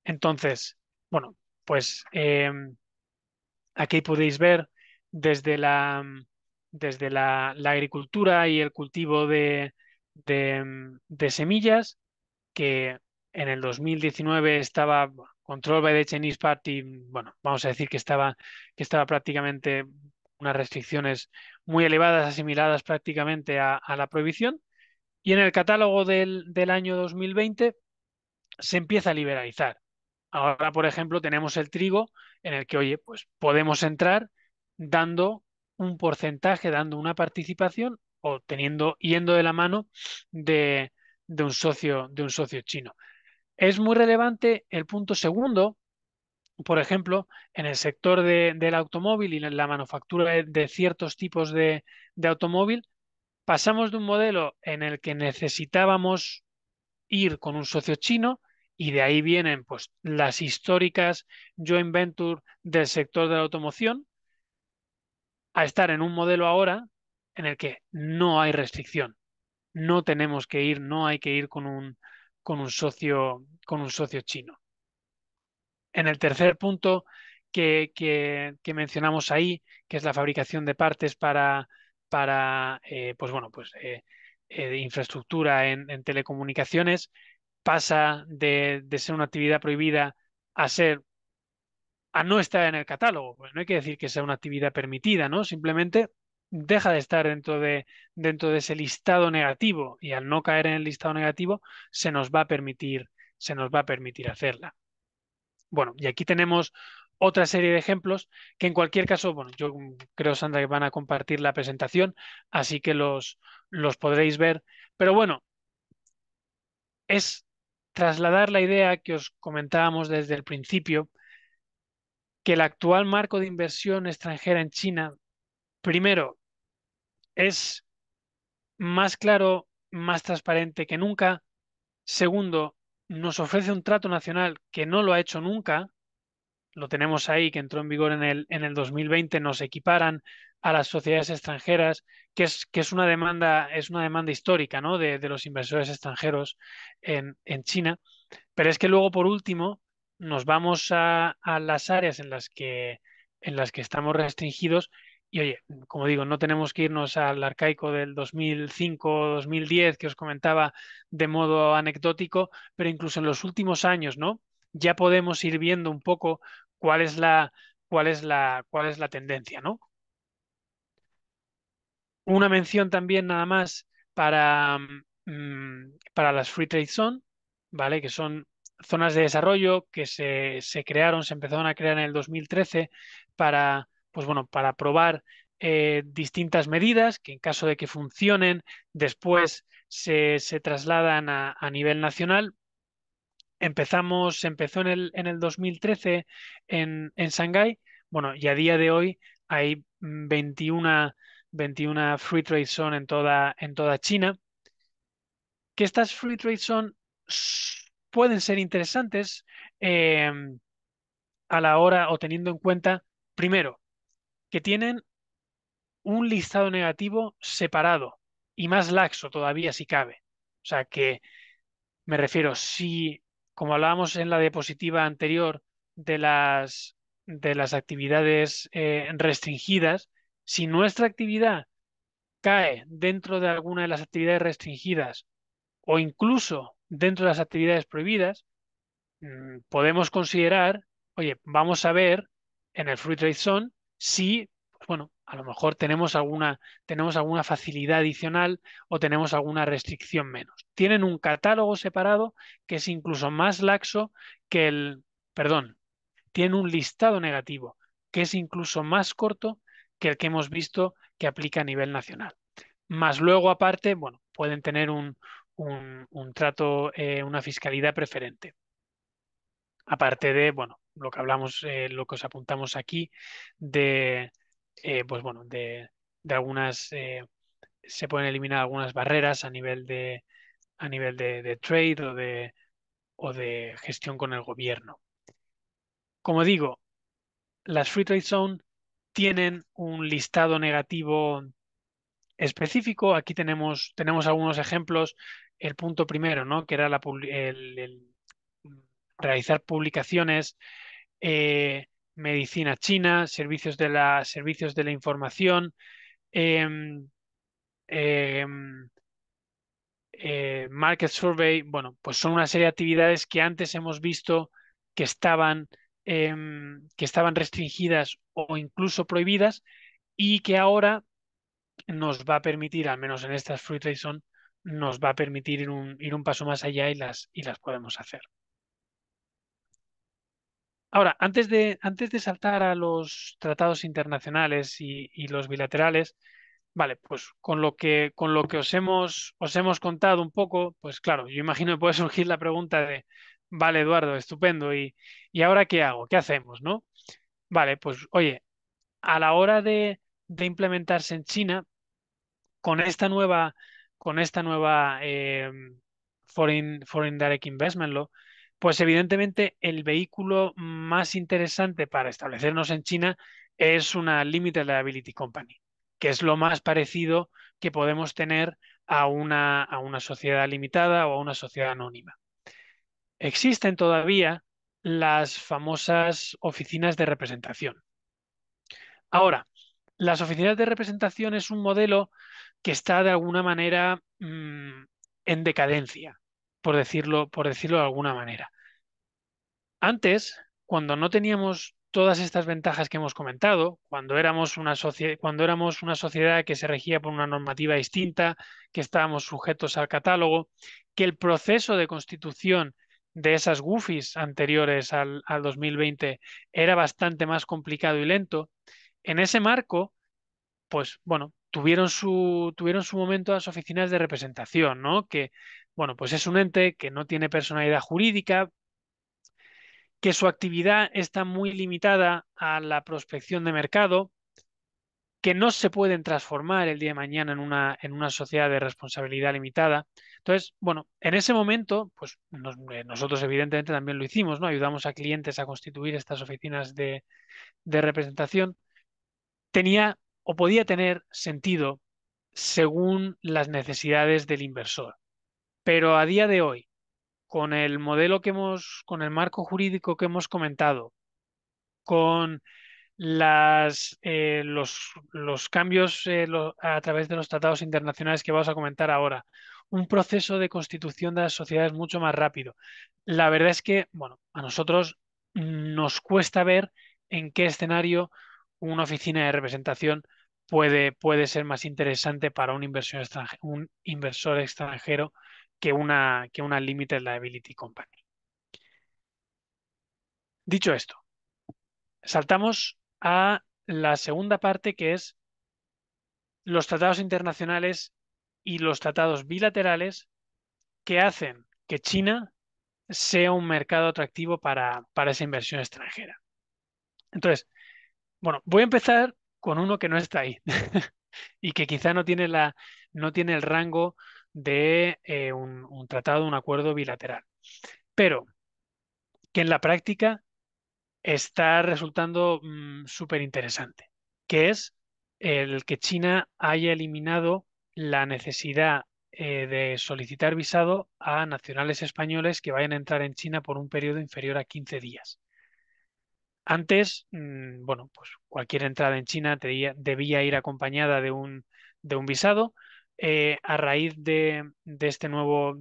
Entonces, bueno, pues aquí podéis ver desde la agricultura y el cultivo de semillas, que en el 2019 estaba bueno, Control by the Chinese Party, bueno, vamos a decir que estaba prácticamente unas restricciones muy elevadas, asimiladas prácticamente a la prohibición. Y en el catálogo del año 2020 se empieza a liberalizar. Ahora, por ejemplo, tenemos el trigo en el que, oye, pues podemos entrar dando un porcentaje, dando una participación o yendo de la mano de, de un socio chino. Es muy relevante el punto segundo, por ejemplo, en el sector del automóvil y en la manufactura de ciertos tipos de automóvil, pasamos de un modelo en el que necesitábamos ir con un socio chino y de ahí vienen pues las históricas joint venture del sector de la automoción a estar en un modelo ahora en el que no hay restricción. No tenemos que ir, no hay que ir con un socio chino. En el tercer punto que mencionamos ahí, que es la fabricación de partes para pues bueno, pues de infraestructura en telecomunicaciones, pasa de ser una actividad prohibida a no estar en el catálogo. Pues no hay que decir que sea una actividad permitida, ¿no? Simplemente deja de estar dentro de ese listado negativo y al no caer en el listado negativo se nos va a permitir hacerla. Bueno, y aquí tenemos otra serie de ejemplos que en cualquier caso, bueno, yo creo, Sandra, que van a compartir la presentación, así que los podréis ver. Pero bueno, es trasladar la idea que os comentábamos desde el principio, que el actual marco de inversión extranjera en China, primero, es más claro, más transparente que nunca. Segundo, nos ofrece un trato nacional que no lo ha hecho nunca. lo tenemos ahí, que entró en vigor en el 2020, nos equiparan a las sociedades extranjeras, que es una demanda histórica, ¿no? De los inversores extranjeros en China. Pero es que luego, por último, nos vamos a las áreas en las que estamos restringidos y, oye, como digo, no tenemos que irnos al arcaico del 2005 2010 que os comentaba de modo anecdótico, pero incluso en los últimos años, ¿no? Ya podemos ir viendo un poco cuál es cuál es la tendencia, ¿no? Una mención también nada más para las Free Trade Zone, ¿vale? Que son zonas de desarrollo que se crearon, se empezaron a crear en el 2013 para, pues bueno, para probar distintas medidas que en caso de que funcionen, después se trasladan a nivel nacional. Se empezó en el 2013 en Shanghái, bueno, y a día de hoy hay 21 Free Trade Zone en toda China, que estas Free Trade Zone pueden ser interesantes eh, a la hora o teniendo en cuenta, primero, que tienen un listado negativo separado y más laxo todavía si cabe. O sea que me refiero, si, como hablábamos en la diapositiva anterior de las actividades restringidas, si nuestra actividad cae dentro de alguna de las actividades restringidas o incluso dentro de las actividades prohibidas, podemos considerar, oye, vamos a ver en el Free Trade Zone si, pues bueno, a lo mejor tenemos alguna facilidad adicional o tenemos alguna restricción menos. Tienen un catálogo separado que es incluso más laxo que perdón, tienen un listado negativo que es incluso más corto que el que hemos visto que aplica a nivel nacional. Más luego, aparte, bueno, pueden tener un trato, una fiscalidad preferente. Aparte de, bueno, lo que hablamos, lo que os apuntamos aquí, de, pues bueno, de algunas, se pueden eliminar algunas barreras a nivel de trade o de gestión con el gobierno. Como digo, las Free Trade Zone tienen un listado negativo específico. Aquí tenemos algunos ejemplos. El punto primero, ¿no? Que era realizar publicaciones, medicina china, servicios de la información, em, em, market survey. Bueno, pues son una serie de actividades que antes hemos visto que que estaban restringidas o incluso prohibidas y que ahora nos va a permitir, al menos en estas Free Trade Zone, nos va a permitir ir un paso más allá y las podemos hacer. Ahora, antes de saltar a los tratados internacionales y los bilaterales, vale, pues con lo que os hemos contado un poco, pues claro, yo imagino que puede surgir la pregunta de, vale, Eduardo, estupendo, y ahora qué hago? ¿Qué hacemos, no? Vale, pues oye, a la hora de implementarse en China, con esta nueva, con esta nueva Foreign Direct Investment Law, pues evidentemente el vehículo más interesante para establecernos en China es una Limited Liability Company, que es lo más parecido que podemos tener a una sociedad limitada o a una sociedad anónima. Existen todavía las famosas oficinas de representación. Ahora, las oficinas de representación es un modelo que está de alguna manera en decadencia, por decirlo de alguna manera. Antes, cuando no teníamos todas estas ventajas que hemos comentado, cuando éramos una sociedad que se regía por una normativa distinta, que estábamos sujetos al catálogo, que el proceso de constitución de esas GUFIs anteriores al 2020 era bastante más complicado y lento, en ese marco pues bueno, tuvieron su momento las oficinas de representación, ¿no? Que, bueno, pues es un ente que no tiene personalidad jurídica, que su actividad está muy limitada a la prospección de mercado, que no se pueden transformar el día de mañana en una sociedad de responsabilidad limitada. Entonces, bueno, en ese momento, pues nosotros evidentemente también lo hicimos, ¿no? Ayudamos a clientes a constituir estas oficinas de representación. Tenía o podía tener sentido según las necesidades del inversor. Pero a día de hoy, con el modelo con el marco jurídico que hemos comentado, con los cambios a través de los tratados internacionales que vamos a comentar ahora, un proceso de constitución de las sociedades mucho más rápido. La verdad es que, bueno, a nosotros nos cuesta ver en qué escenario una oficina de representación puede ser más interesante para un inversor extranjero que una Limited Liability Company. Dicho esto, saltamos a la segunda parte, que es los tratados internacionales y los tratados bilaterales que hacen que China sea un mercado atractivo para esa inversión extranjera. Entonces, bueno, voy a empezar con uno que no está ahí y que quizá no tiene el rango de un tratado, un acuerdo bilateral, pero que en la práctica está resultando súper interesante, que es el que China haya eliminado la necesidad de solicitar visado a nacionales españoles que vayan a entrar en China por un periodo inferior a 15 días. Antes, bueno, pues cualquier entrada en China debía ir acompañada de un visado. A raíz de este nuevo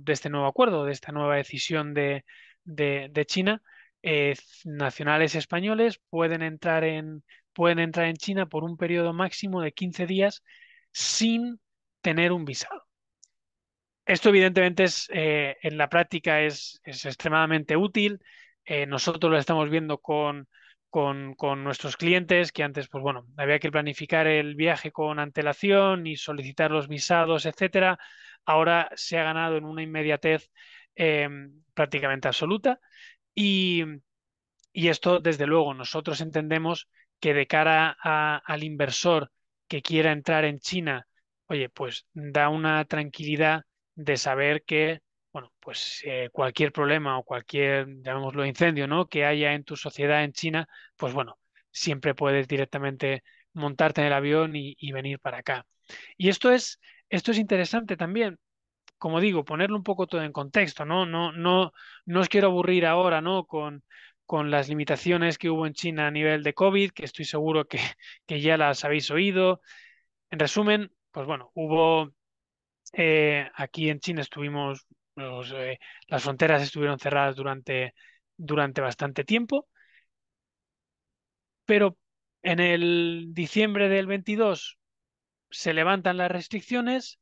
acuerdo, de esta nueva decisión de China, nacionales españoles pueden entrar en China por un periodo máximo de 15 días sin tener un visado. Esto evidentemente en la práctica es extremadamente útil. Nosotros lo estamos viendo con nuestros clientes, que antes, pues bueno, había que planificar el viaje con antelación y solicitar los visados, etcétera. Ahora se ha ganado en una inmediatez eh, prácticamente absoluta. Y, y esto, desde luego, nosotros entendemos que de cara al inversor que quiera entrar en China, oye, pues da una tranquilidad de saber que, bueno, pues cualquier problema o cualquier, llamémoslo incendio, ¿no? que haya en tu sociedad en China, pues bueno, siempre puedes directamente montarte en el avión y venir para acá. Y esto es interesante también, como digo, ponerlo un poco todo en contexto, ¿no? No os quiero aburrir ahora, ¿no? Con las limitaciones que hubo en China a nivel de COVID, que estoy seguro que ya las habéis oído. En resumen, pues bueno, aquí en China las fronteras estuvieron cerradas durante bastante tiempo, pero en el diciembre del 22 se levantan las restricciones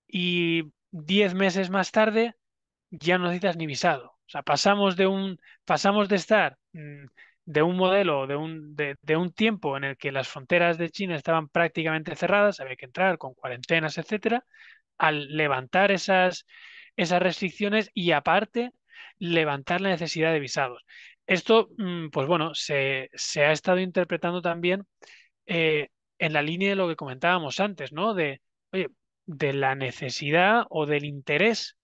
y 10 meses más tarde ya no necesitas ni visado. O sea, pasamos de estar de un modelo, de un tiempo en el que las fronteras de China estaban prácticamente cerradas, había que entrar con cuarentenas, etcétera, al levantar esas restricciones y aparte levantar la necesidad de visados. Esto, pues bueno, se ha estado interpretando también eh, en la línea de lo que comentábamos antes, ¿no? Oye, de la necesidad o del interés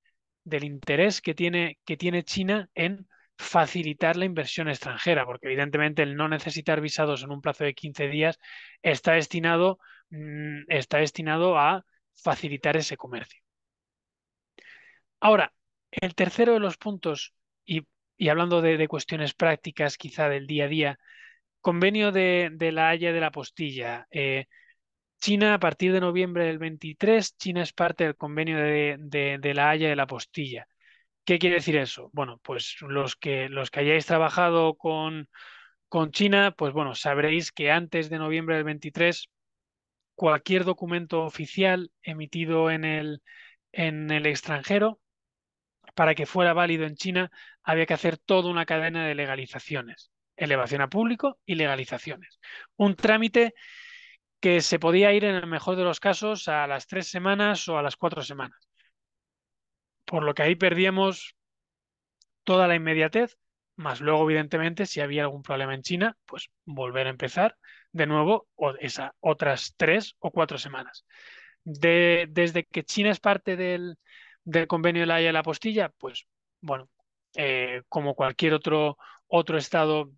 que tiene China en facilitar la inversión extranjera, porque evidentemente el no necesitar visados en un plazo de 15 días está destinado a facilitar ese comercio. Ahora, el tercero de los puntos, y hablando de cuestiones prácticas quizá del día a día, convenio de la Haya de la Postilla. China, a partir de noviembre del 23, China es parte del convenio de la Haya de la Postilla. ¿Qué quiere decir eso? Bueno, pues los que hayáis trabajado con China, pues bueno, sabréis que antes de noviembre del 23, cualquier documento oficial emitido en el extranjero, para que fuera válido en China, había que hacer toda una cadena de legalizaciones, elevación a público y legalizaciones. Un trámite que se podía ir en el mejor de los casos a las 3 semanas o a las 4 semanas. Por lo que ahí perdíamos toda la inmediatez, más luego, evidentemente, si había algún problema en China, pues volver a empezar de nuevo otras 3 o 4 semanas. Desde que China es parte del convenio de La Haya y la Apostilla, pues bueno, como cualquier otro estado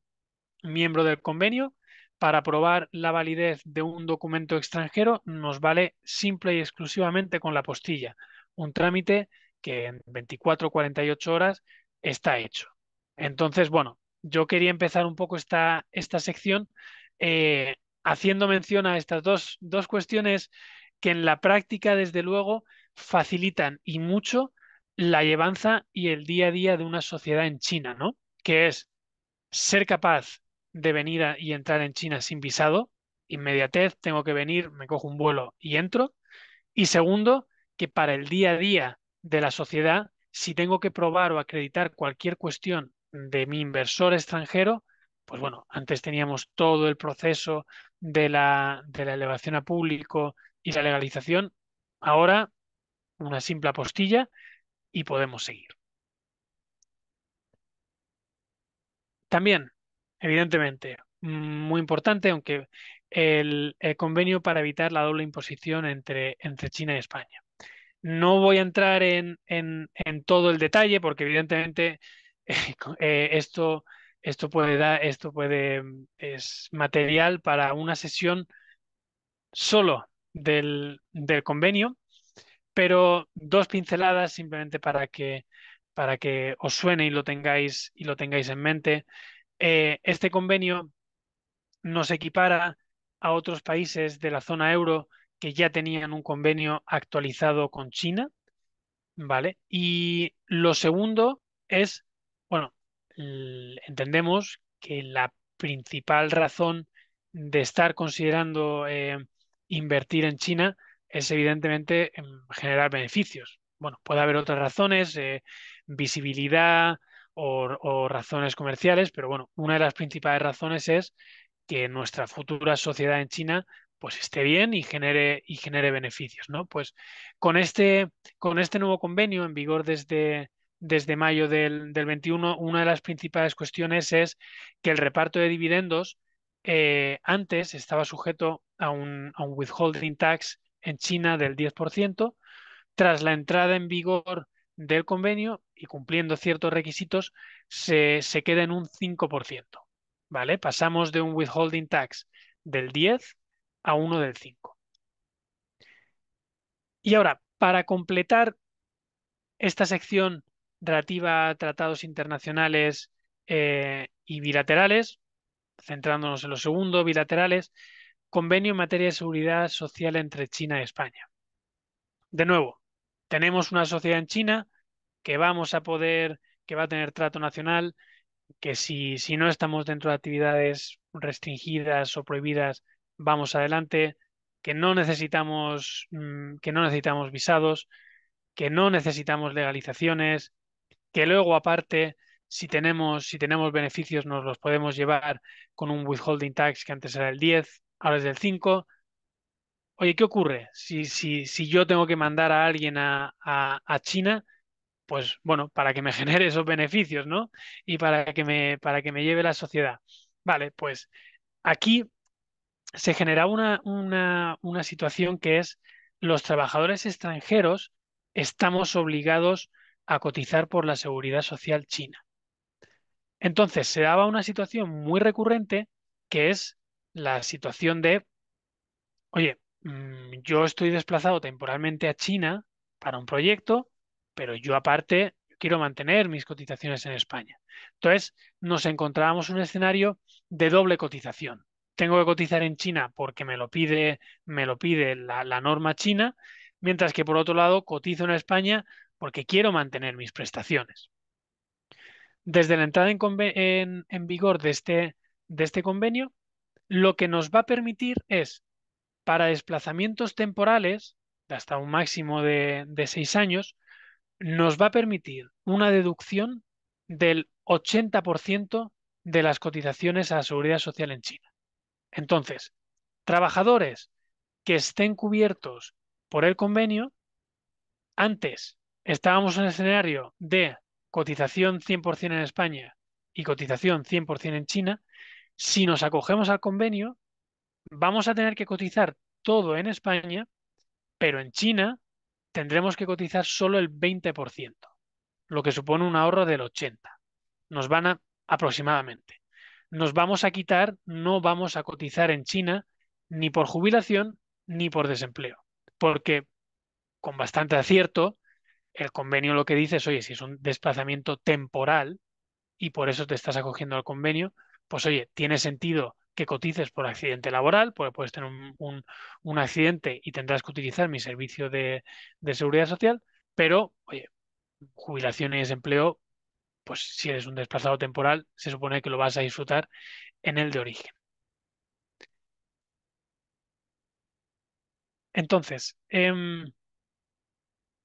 miembro del convenio, para probar la validez de un documento extranjero nos vale simple y exclusivamente con la apostilla, un trámite que en 24 o 48 horas está hecho. Entonces, bueno, yo quería empezar un poco esta sección eh, haciendo mención a estas dos cuestiones que en la práctica, desde luego, facilitan y mucho la llevanza y el día a día de una sociedad en China, ¿no? Que es ser capaz de venir y entrar en China sin visado, inmediatez, tengo que venir, me cojo un vuelo y entro. Y segundo, que para el día a día de la sociedad, si tengo que probar o acreditar cualquier cuestión de mi inversor extranjero, pues bueno, antes teníamos todo el proceso de la elevación a público y la legalización, ahora una simple apostilla y podemos seguir. También, evidentemente, muy importante, aunque el convenio para evitar la doble imposición entre China y España. No voy a entrar en todo el detalle porque evidentemente esto, es material para una sesión solo del convenio, pero dos pinceladas simplemente para que os suene y lo tengáis en mente. Este convenio nos equipara a otros países de la zona euro que ya tenían un convenio actualizado con China, ¿vale? Y lo segundo es, bueno, entendemos que la principal razón de estar considerando invertir en China es evidentemente generar beneficios. Bueno, puede haber otras razones, visibilidad o razones comerciales, pero bueno, una de las principales razones es que nuestra futura sociedad en China pues esté bien y genere beneficios, ¿no? Pues con este nuevo convenio en vigor desde mayo del 21, una de las principales cuestiones es que el reparto de dividendos antes estaba sujeto a un withholding tax en China del 10%. Tras la entrada en vigor del convenio y cumpliendo ciertos requisitos, se queda en un 5%. ¿Vale? Pasamos de un withholding tax del 10 a uno del 5. Y ahora, para completar esta sección relativa a tratados internacionales y bilaterales, centrándonos en lo segundo, bilaterales, convenio en materia de seguridad social entre China y España. De nuevo, tenemos una sociedad en China que que va a tener trato nacional, que si no estamos dentro de actividades restringidas o prohibidas, vamos adelante, que no necesitamos visados, que no necesitamos legalizaciones, que luego aparte, si tenemos beneficios, nos los podemos llevar con un withholding tax que antes era el 10, ahora es del 5. Oye, ¿qué ocurre? Si yo tengo que mandar a alguien a China, pues bueno, para que me genere esos beneficios, ¿no? Y para que me lleve la sociedad. Vale, pues aquí se genera una situación que es los trabajadores extranjeros estamos obligados a cotizar por la seguridad social china. Entonces se daba una situación muy recurrente que es la situación de, oye, yo estoy desplazado temporalmente a China para un proyecto, pero yo aparte quiero mantener mis cotizaciones en España. Entonces, nos encontrábamos un escenario de doble cotización. Tengo que cotizar en China porque me lo pide la norma china, mientras que por otro lado cotizo en España porque quiero mantener mis prestaciones. Desde la entrada en vigor de este convenio, lo que nos va a permitir es para desplazamientos temporales, de hasta un máximo de 6 años, nos va a permitir una deducción del 80% de las cotizaciones a la seguridad social en China. Entonces, trabajadores que estén cubiertos por el convenio, antes estábamos en el escenario de cotización 100% en España y cotización 100% en China. Si nos acogemos al convenio, vamos a tener que cotizar todo en España, pero en China tendremos que cotizar solo el 20%, lo que supone un ahorro del 80%. Nos van a aproximadamente. Nos vamos a quitar, no vamos a cotizar en China ni por jubilación ni por desempleo, porque con bastante acierto el convenio lo que dice es, oye, si es un desplazamiento temporal y por eso te estás acogiendo al convenio, pues oye, tiene sentido que cotices por accidente laboral, porque puedes tener un accidente y tendrás que utilizar mi servicio de seguridad social, pero oye, jubilación y desempleo, pues si eres un desplazado temporal, se supone que lo vas a disfrutar en el de origen. Entonces,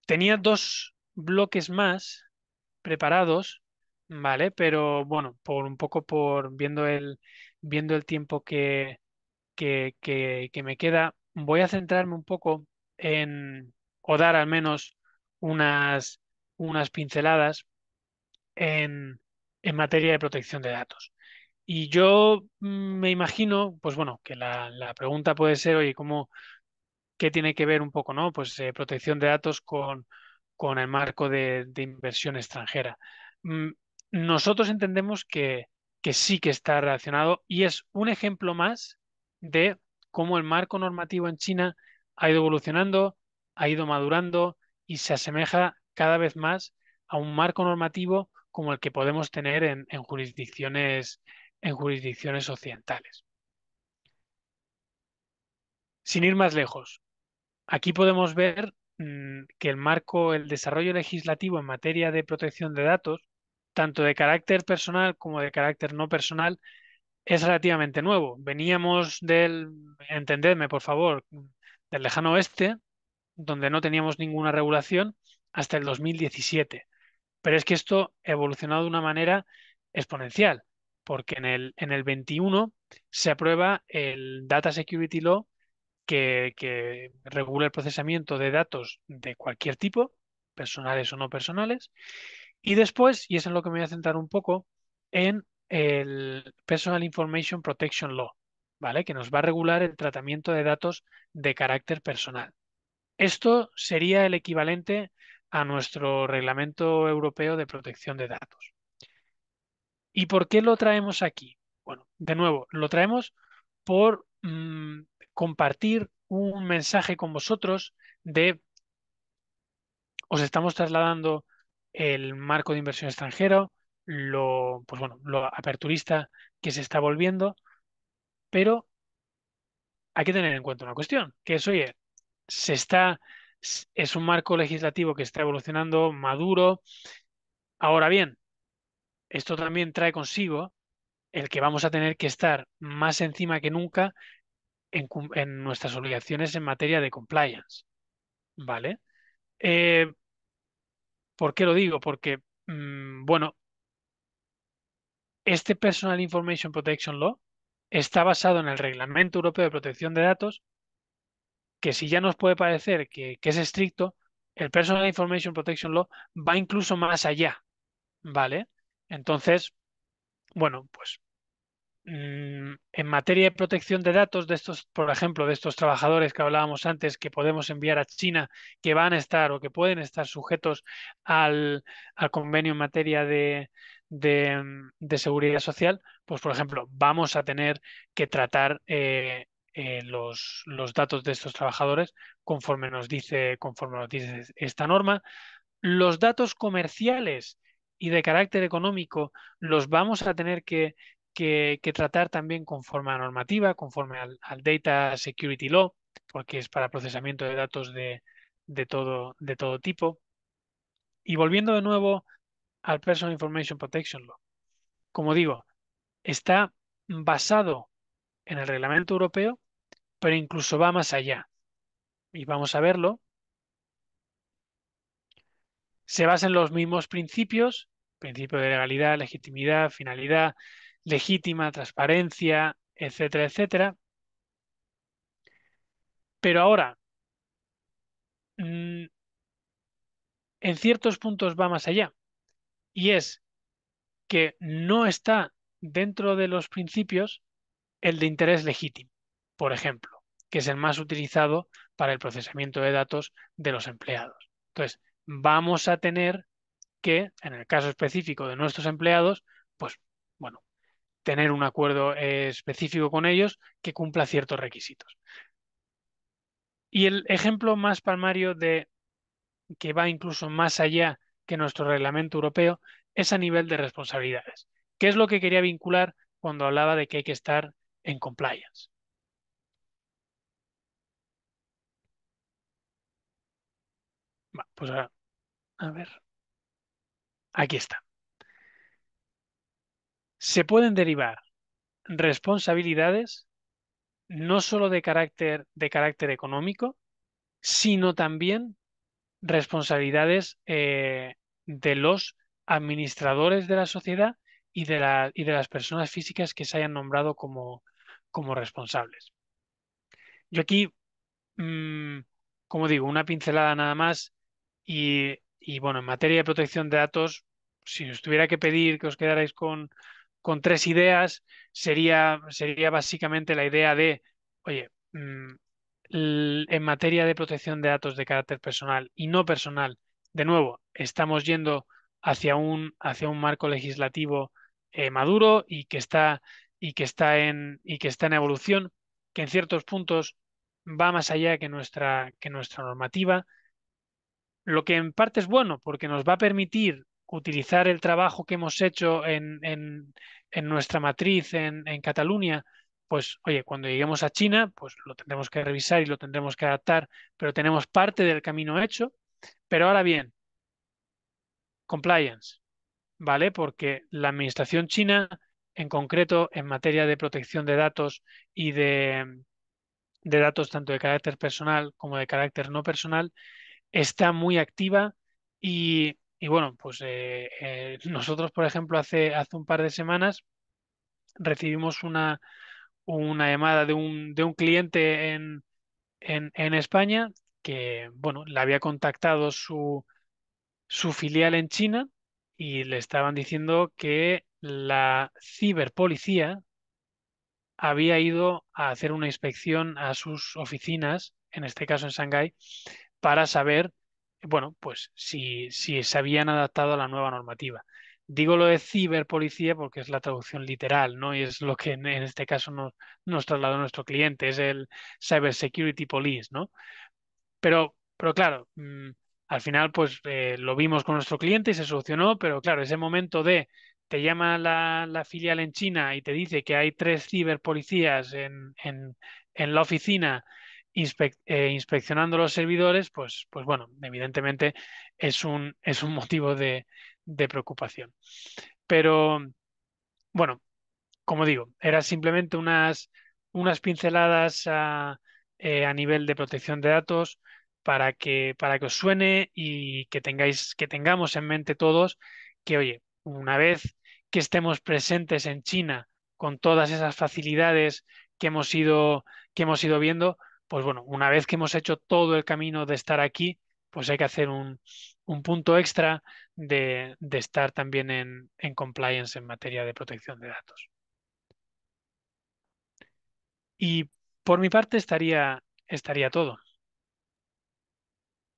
tenía dos bloques más preparados, ¿vale? Pero bueno, por un poco por viendo el tiempo que me queda, voy a centrarme un poco en, o dar al menos unas, unas pinceladas en materia de protección de datos. Y yo me imagino, pues bueno, que la pregunta puede ser, oye, ¿qué tiene que ver un poco, ¿no? Pues protección de datos con el marco de inversión extranjera. Mm, Nosotros entendemos que sí que está relacionado y es un ejemplo más de cómo el marco normativo en China ha ido evolucionando, ha ido madurando y se asemeja cada vez más a un marco normativo como el que podemos tener en jurisdicciones occidentales. Sin ir más lejos, aquí podemos ver que el desarrollo legislativo en materia de protección de datos, tanto de carácter personal como de carácter no personal, es relativamente nuevo. Veníamos entendedme por favor, del lejano oeste, donde no teníamos ninguna regulación hasta el 2017. Pero es que esto ha evolucionado de una manera exponencial, porque en el 21 se aprueba el Data Security Law que regula el procesamiento de datos de cualquier tipo, personales o no personales. Y después, y es en lo que me voy a centrar un poco, en el Personal Information Protection Law, ¿vale? Que nos va a regular el tratamiento de datos de carácter personal. Esto sería el equivalente a nuestro Reglamento Europeo de Protección de Datos. ¿Y por qué lo traemos aquí? Bueno, de nuevo, lo traemos por compartir un mensaje con vosotros de os estamos trasladando el marco de inversión extranjero, pues bueno, lo aperturista que se está volviendo, pero hay que tener en cuenta una cuestión, que es, oye, es un marco legislativo que está evolucionando maduro. Ahora bien, esto también trae consigo el que vamos a tener que estar más encima que nunca en nuestras obligaciones en materia de compliance, ¿vale? Eh, ¿Por qué lo digo? Porque, bueno, este Personal Information Protection Law está basado en el Reglamento Europeo de Protección de Datos, que si ya nos puede parecer que es estricto, el Personal Information Protection Law va incluso más allá, ¿vale? Entonces, bueno, pues en materia de protección de datos de estos, por ejemplo, de estos trabajadores que hablábamos antes, que podemos enviar a China, que van a estar o que pueden estar sujetos al convenio en materia de seguridad social, pues, por ejemplo, vamos a tener que tratar los datos de estos trabajadores conforme nos dice esta norma. Los datos comerciales y de carácter económico los vamos a tener que tratar también conforme a normativa, conforme al Data Security Law, porque es para procesamiento de datos de todo tipo. Y volviendo de nuevo al Personal Information Protection Law, como digo, está basado en el reglamento europeo, pero incluso va más allá. Y vamos a verlo. Se basa en los mismos principios, principio de legalidad, legitimidad, finalidad, legítima, transparencia, etcétera, etcétera. Pero ahora, mm, en ciertos puntos va más allá. Y es que no está dentro de los principios el de interés legítimo. por ejemplo, que es el más utilizado para el procesamiento de datos de los empleados. Entonces, vamos a tener que, en el caso específico de nuestros empleados, pues, bueno, tener un acuerdo específico con ellos que cumpla ciertos requisitos. Y el ejemplo más palmario de que va incluso más allá que nuestro reglamento europeo es a nivel de responsabilidades. ¿Qué es lo que quería vincular cuando hablaba de que hay que estar en compliance? Pues ahora, a ver, aquí está. Se pueden derivar responsabilidades no solo de carácter económico, sino también responsabilidades de los administradores de la sociedad y de las personas físicas que se hayan nombrado como responsables. Yo aquí, mm, como digo, una pincelada nada más y bueno, en materia de protección de datos, si os tuviera que pedir que os quedarais con tres ideas, sería básicamente la idea de, oye, en materia de protección de datos de carácter personal y no personal, de nuevo, estamos yendo hacia un marco legislativo maduro y que está en evolución, que en ciertos puntos va más allá que nuestra normativa, lo que en parte es bueno porque nos va a permitir utilizar el trabajo que hemos hecho en nuestra matriz en Cataluña. Pues oye, cuando lleguemos a China, pues lo tendremos que revisar y lo tendremos que adaptar, pero tenemos parte del camino hecho. Pero ahora bien, compliance, ¿vale? Porque la administración china, en concreto, en materia de protección de datos y de datos tanto de carácter personal como de carácter no personal, está muy activa y bueno, pues nosotros, por ejemplo, hace un par de semanas recibimos una llamada de un cliente en España que, bueno, le había contactado su filial en China y le estaban diciendo que la ciberpolicía había ido a hacer una inspección a sus oficinas, en este caso en Shanghái, para saber, bueno, pues si se habían adaptado a la nueva normativa. Digo lo de ciberpolicía porque es la traducción literal, ¿no? Y es lo que en este caso nos trasladó nuestro cliente, es el Cyber Security Police, ¿no? Pero claro, al final pues lo vimos con nuestro cliente y se solucionó, pero claro, ese momento de te llama la filial en China y te dice que hay tres ciberpolicías en la oficina inspeccionando los servidores, pues bueno, evidentemente es un motivo de preocupación. Pero bueno, como digo, era simplemente unas pinceladas a nivel de protección de datos para que os suene y que tengamos en mente todos que, oye, una vez que estemos presentes en China con todas esas facilidades que hemos ido viendo, pues bueno, una vez que hemos hecho todo el camino de estar aquí, pues hay que hacer un punto extra de estar también en compliance en materia de protección de datos. Y por mi parte estaría todo.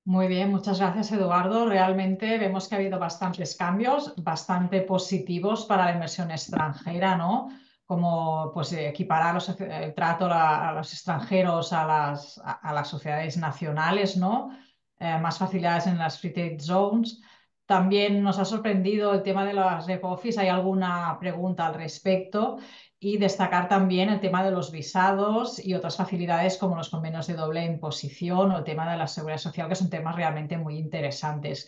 Muy bien, muchas gracias, Eduardo. Realmente vemos que ha habido bastantes cambios, bastante positivos para la inversión extranjera, ¿no? Como pues equiparar el trato a los extranjeros a las sociedades nacionales, ¿no? Más facilidades en las free trade zones. También nos ha sorprendido el tema de las rep office. ¿Hay alguna pregunta al respecto? Y destacar también el tema de los visados y otras facilidades como los convenios de doble imposición o el tema de la seguridad social, que són temes realment muy interessantes.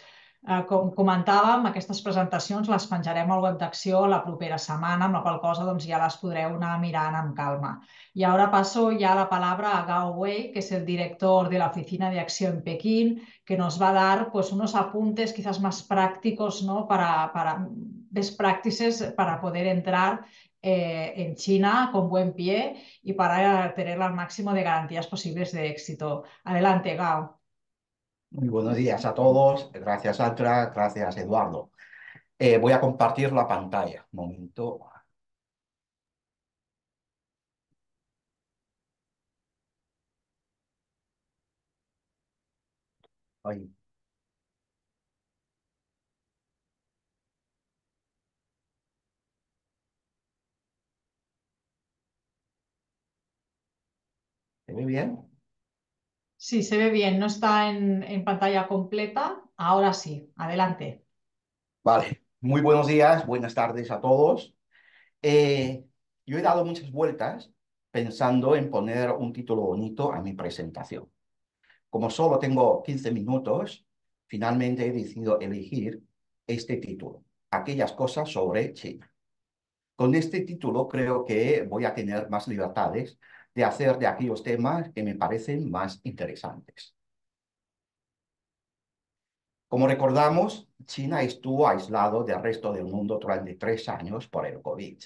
Com comentàvem, aquestes presentacions les penjarem al web d'Acció la propera setmana, amb la qual cosa doncs, ja les podreu anar mirant amb calma. Y ahora paso ya la palabra a Gao Wei, que es el director de la Oficina de Acción en Pekín, que nos va a dar pues, unos apuntes quizás más prácticos, ¿no? para best practices para poder entrar en China con buen pie y para tener el máximo de garantías posibles de éxito. Adelante, Gao. Muy buenos días a todos. Gracias, Altra. Gracias, Eduardo. Voy a compartir la pantalla. Un momento. Ahí. ¿Se ve bien? Sí, se ve bien, no está en pantalla completa. Ahora sí, adelante. Vale. Muy buenos días, buenas tardes a todos. Eh, yo he dado muchas vueltas pensando en poner un título bonito a mi presentación. Como solo tengo 15 minutos, finalmente he decidido elegir este título, Aquellas cosas sobre China. Con este título creo que voy a tener más libertades de hacer de aquellos temas que me parecen más interesantes. Como recordamos, China estuvo aislado del resto del mundo durante 3 años por el COVID.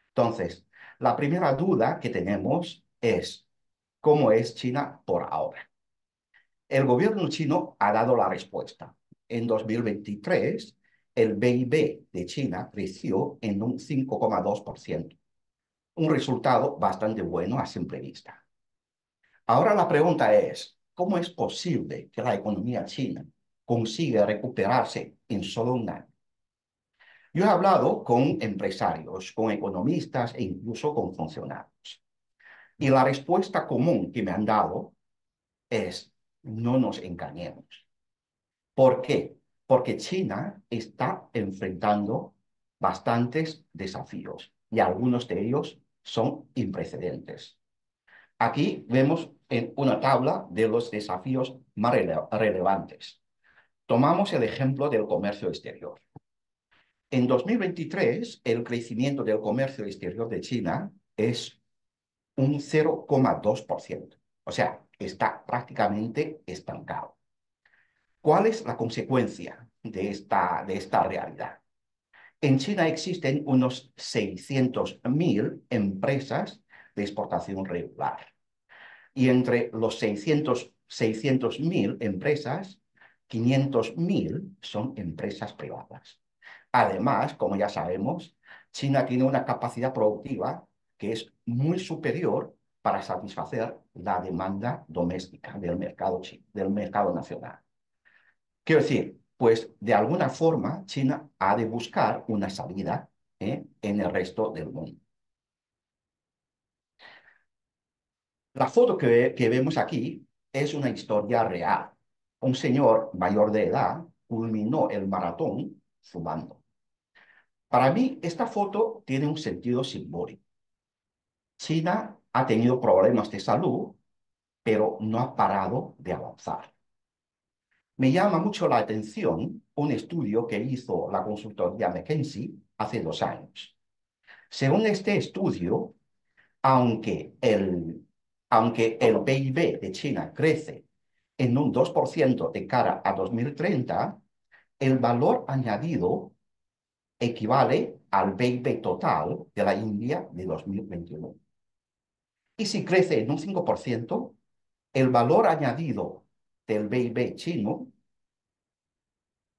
Entonces, la primera duda que tenemos es, ¿cómo es China por ahora? El gobierno chino ha dado la respuesta. En 2023, el PIB de China creció en un 5,2%, un resultado bastante bueno a simple vista. Ahora la pregunta es, ¿cómo es posible que la economía china consiga recuperarse en solo un año? Yo he hablado con empresarios, con economistas e incluso con funcionarios. Y la respuesta común que me han dado es, no nos engañemos. ¿Por qué? Porque China está enfrentando bastantes desafíos y algunos de ellos son imprecedentes. Aquí vemos en una tabla de los desafíos más relevantes. Tomamos el ejemplo del comercio exterior. En 2023, el crecimiento del comercio exterior de China es un 0,2%. O sea, está prácticamente estancado. ¿Cuál es la consecuencia de esta realidad? En China existen unos 600.000 empresas de exportación regular. Y entre los 600.000 empresas, 500.000 son empresas privadas. Además, como ya sabemos, China tiene una capacidad productiva que es muy superior para satisfacer la demanda doméstica del mercado nacional. Quiero decir, pues de alguna forma China ha de buscar una salida en el resto del mundo. La foto que vemos aquí es una historia real. Un señor mayor de edad culminó el maratón fumando. Para mí, esta foto tiene un sentido simbólico. China ha tenido problemas de salud, pero no ha parado de avanzar. Me llama mucho la atención un estudio que hizo la consultoría McKinsey hace 2 años. Según este estudio, aunque el PIB de China crece en un 2% de cara a 2030, el valor añadido equivale al PIB total de la India de 2021. Y si crece en un 5%, el valor añadido del PIB chino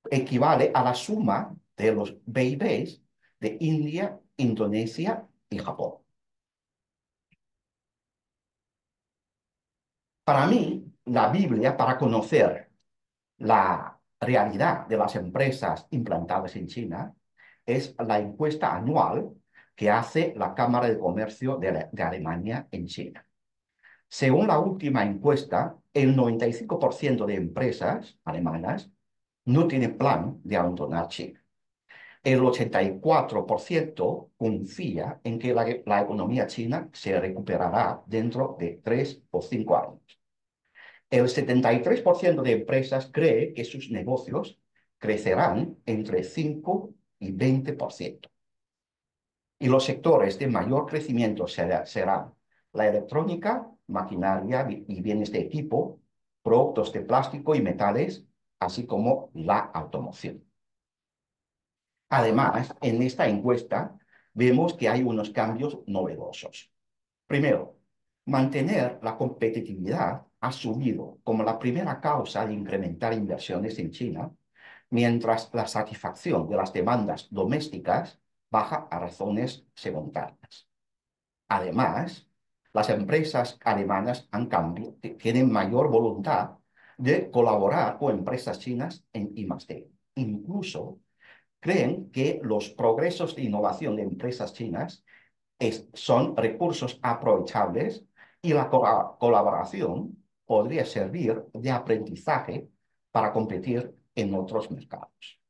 equivale a la suma de los PIBs de India, Indonesia y Japón. Para mí, la Biblia, para conocer la realidad de las empresas implantadas en China, es la encuesta anual que hace la Cámara de Comercio de Alemania en China. Según la última encuesta, el 95% de empresas alemanas no tienen plan de abandonar China. El 84% confía en que la economía china se recuperará dentro de 3 o 5 años. El 73% de empresas cree que sus negocios crecerán entre 5 y 20%. Y los sectores de mayor crecimiento serán la electrónica, maquinaria y bienes de equipo, productos de plástico y metales, así como la automoción. Además, en esta encuesta vemos que hay unos cambios novedosos. Primero, mantener la competitividad ha subido como la primera causa de incrementar inversiones en China, mientras la satisfacción de las demandas domésticas baja a razones secundarias. Además, las empresas alemanas tienen mayor voluntad de colaborar con empresas chinas en I+D. Incluso creen que los progresos de innovación de empresas chinas son recursos aprovechables y la colaboración podría servir de aprendizaje para competir en otros mercados.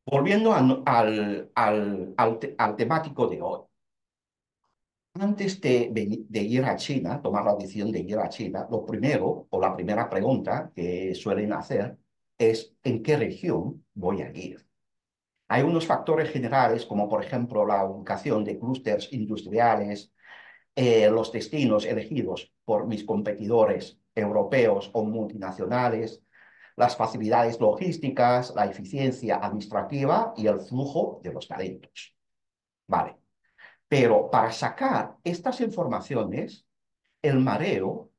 Volviendo al temático de hoy. Antes de ir a China, tomar la decisión de ir a China, lo primero o la primera pregunta que suelen hacer es ¿en qué región voy a ir? Hay unos factores generales como por ejemplo la ubicación de clústeres industriales, los destinos elegidos por mis competidores europeos o multinacionales, las facilidades logísticas, la eficiencia administrativa y el flujo de los talentos. Vale. Pero para sacar estas informaciones, el mareo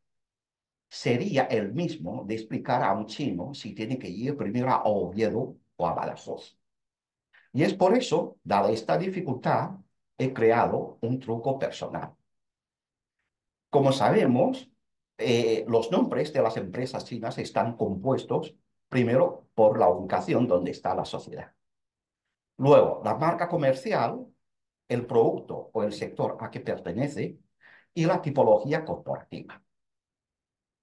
sería el mismo de explicar a un chino si tiene que ir primero a Oviedo o a Badajoz. Y es por eso, dada esta dificultad, he creado un truco personal. Como sabemos, los nombres de las empresas chinas están compuestos primero por la ubicación donde está la sociedad. Luego, la marca comercial, el producto o el sector a que pertenece y la tipología corporativa.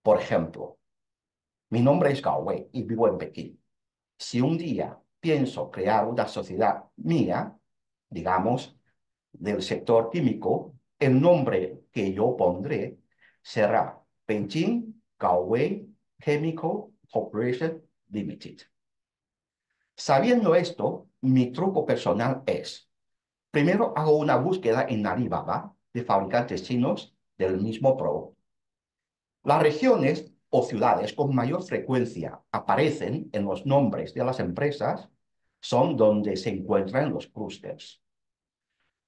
Por ejemplo, mi nombre es Gao Wei y vivo en Pekín. Si un día pienso crear una sociedad mía, digamos, del sector químico, el nombre que yo pondré será Beijing Gaowei Chemical Corporation Limited. Sabiendo esto, mi truco personal es, primero hago una búsqueda en Alibaba de fabricantes chinos del mismo producto. Las regiones o ciudades con mayor frecuencia aparecen en los nombres de las empresas son donde se encuentran los clústeres.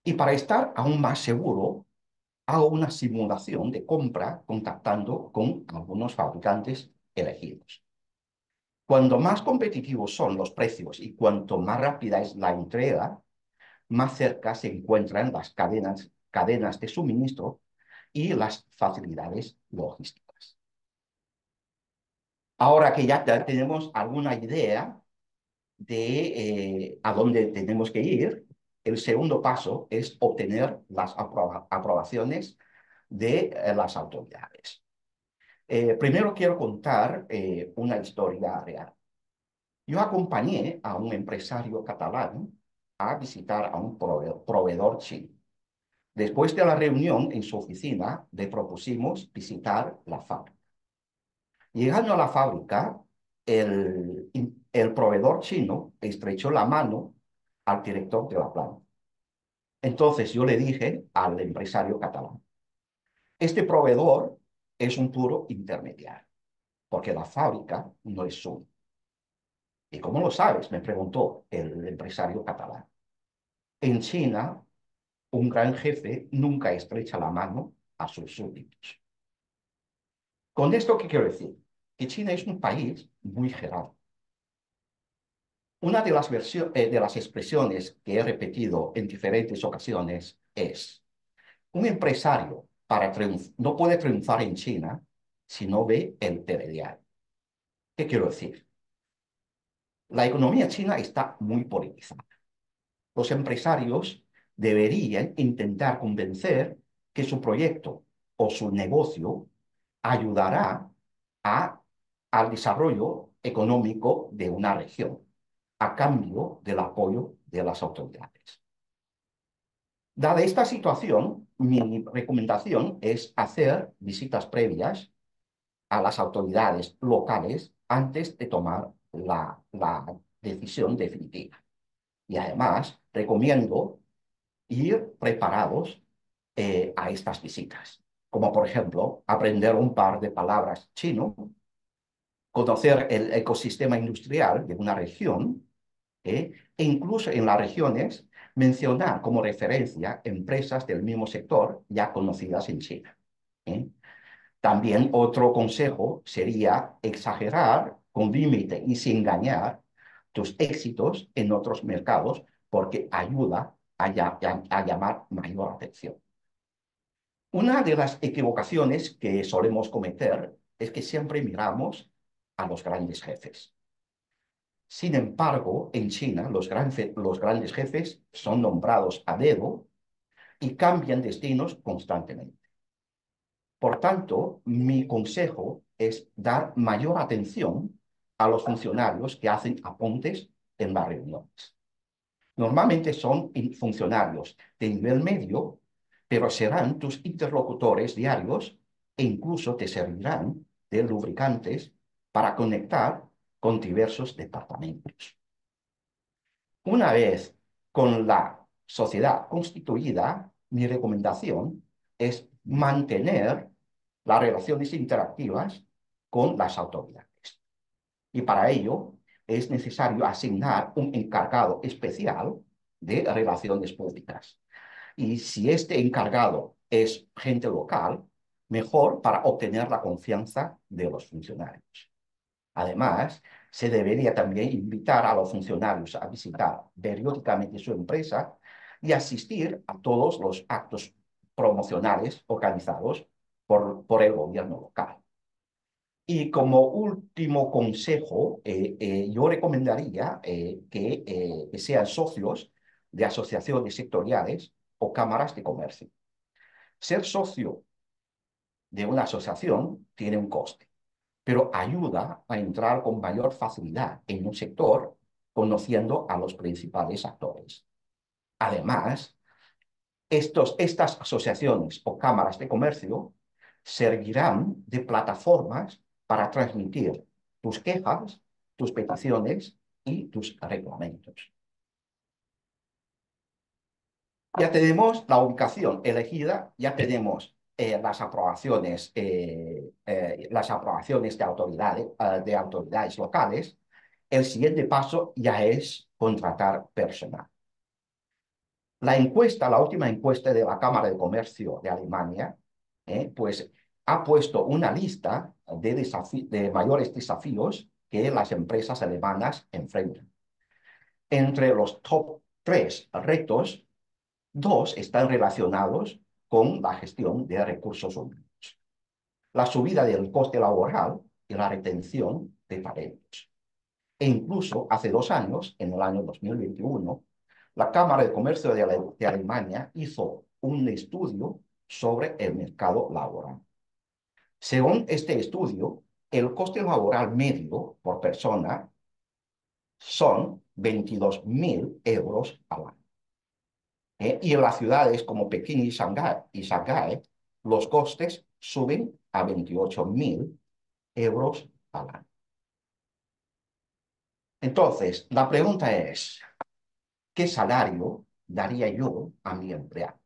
Y para estar aún más seguro, hago una simulación de compra contactando con algunos fabricantes elegidos. Cuanto más competitivos son los precios y cuanto más rápida es la entrega, más cerca se encuentran las cadenas de suministro y las facilidades logísticas. Ahora que ya tenemos alguna idea de a dónde tenemos que ir, el segundo paso es obtener las aprobaciones de las autoridades. Primero quiero contar una historia real. Yo acompañé a un empresario catalán a visitar a un proveedor chino. Después de la reunión en su oficina, le propusimos visitar la fábrica. Llegando a la fábrica, el proveedor chino estrechó la mano al director de la planta. Entonces yo le dije al empresario catalán, este proveedor es un puro intermediario, porque la fábrica no es suya. ¿Y cómo lo sabes?, me preguntó el empresario catalán. En China, un gran jefe nunca estrecha la mano a sus súbditos. ¿Con esto qué quiero decir? Que China es un país muy jerárquico. Una de las expresiones que he repetido en diferentes ocasiones es, un empresario no puede triunfar en China si no ve el telediario. ¿Qué quiero decir? La economía china está muy politizada. Los empresarios deberían intentar convencer que su proyecto o su negocio ayudará al desarrollo económico de una región a cambio del apoyo de las autoridades. Dada esta situación, mi recomendación es hacer visitas previas a las autoridades locales antes de tomar la decisión definitiva. Y además, recomiendo ir preparados a estas visitas, como por ejemplo, aprender un par de palabras chino, conocer el ecosistema industrial de una región, e incluso en las regiones mencionar como referencia empresas del mismo sector ya conocidas en China. También otro consejo sería exagerar con límite y sin engañar tus éxitos en otros mercados porque ayuda a llamar mayor atención. Una de las equivocaciones que solemos cometer es que siempre miramos a los grandes jefes. Sin embargo, en China los grandes jefes son nombrados a dedo y cambian destinos constantemente. Por tanto, mi consejo es dar mayor atención a los funcionarios que hacen apuntes en las reuniones. Normalmente son funcionarios de nivel medio, pero serán tus interlocutores diarios e incluso te servirán de lubricantes para conectar con diversos departamentos. Una vez con la sociedad constituida, mi recomendación es mantener las relaciones interactivas con las autoridades. Y para ello es necesario asignar un encargado especial de relaciones públicas. Y si este encargado es gente local, mejor para obtener la confianza de los funcionarios. Además, se debería también invitar a los funcionarios a visitar periódicamente su empresa y asistir a todos los actos promocionales organizados por el gobierno local. Y como último consejo, yo recomendaría que sean socios de asociaciones sectoriales o cámaras de comercio. Ser socio de una asociación tiene un coste, pero ayuda a entrar con mayor facilidad en un sector conociendo a los principales actores. Además, estas asociaciones o cámaras de comercio servirán de plataformas para transmitir tus quejas, tus peticiones y tus reglamentos. Ya tenemos la ubicación elegida, ya tenemos las aprobaciones de autoridades locales. El siguiente paso ya es contratar personal. La última encuesta de la Cámara de Comercio de Alemania, pues ha puesto una lista de mayores desafíos que las empresas alemanas enfrentan. Entre los top 3 retos, 2 están relacionados con la gestión de recursos humanos: la subida del coste laboral y la retención de talentos. E incluso hace 2 años, en el año 2021, la Cámara de Comercio de Alemania hizo un estudio sobre el mercado laboral. Según este estudio, el coste laboral medio por persona son 22.000 euros al año. Y en las ciudades como Pekín y Shanghái, los costes suben a 28.000 euros al año. Entonces, la pregunta es, ¿qué salario daría yo a mi empleado?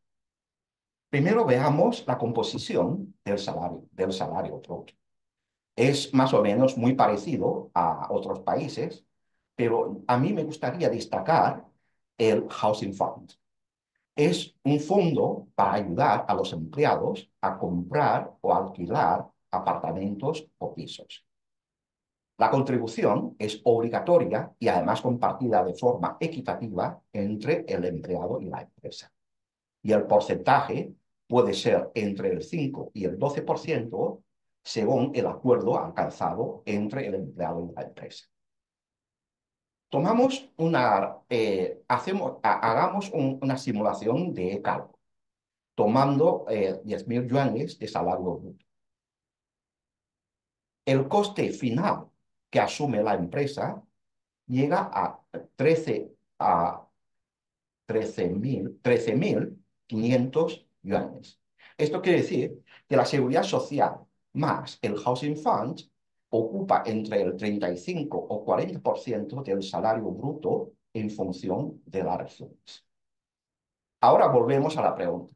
Primero veamos la composición del salario bruto. Es más o menos muy parecido a otros países, pero a mí me gustaría destacar el Housing Fund. Es un fondo para ayudar a los empleados a comprar o alquilar apartamentos o pisos. La contribución es obligatoria y además compartida de forma equitativa entre el empleado y la empresa. Y el porcentaje puede ser entre el 5 y el 12% según el acuerdo alcanzado entre el empleado y la empresa. Hagamos una simulación de cálculo, tomando 10.000 yuanes de salario bruto. El coste final que asume la empresa llega a 13.500 yuanes. Esto quiere decir que la seguridad social más el Housing Fund ocupa entre el 35 o 40% del salario bruto en función de las regiones. Ahora volvemos a la pregunta: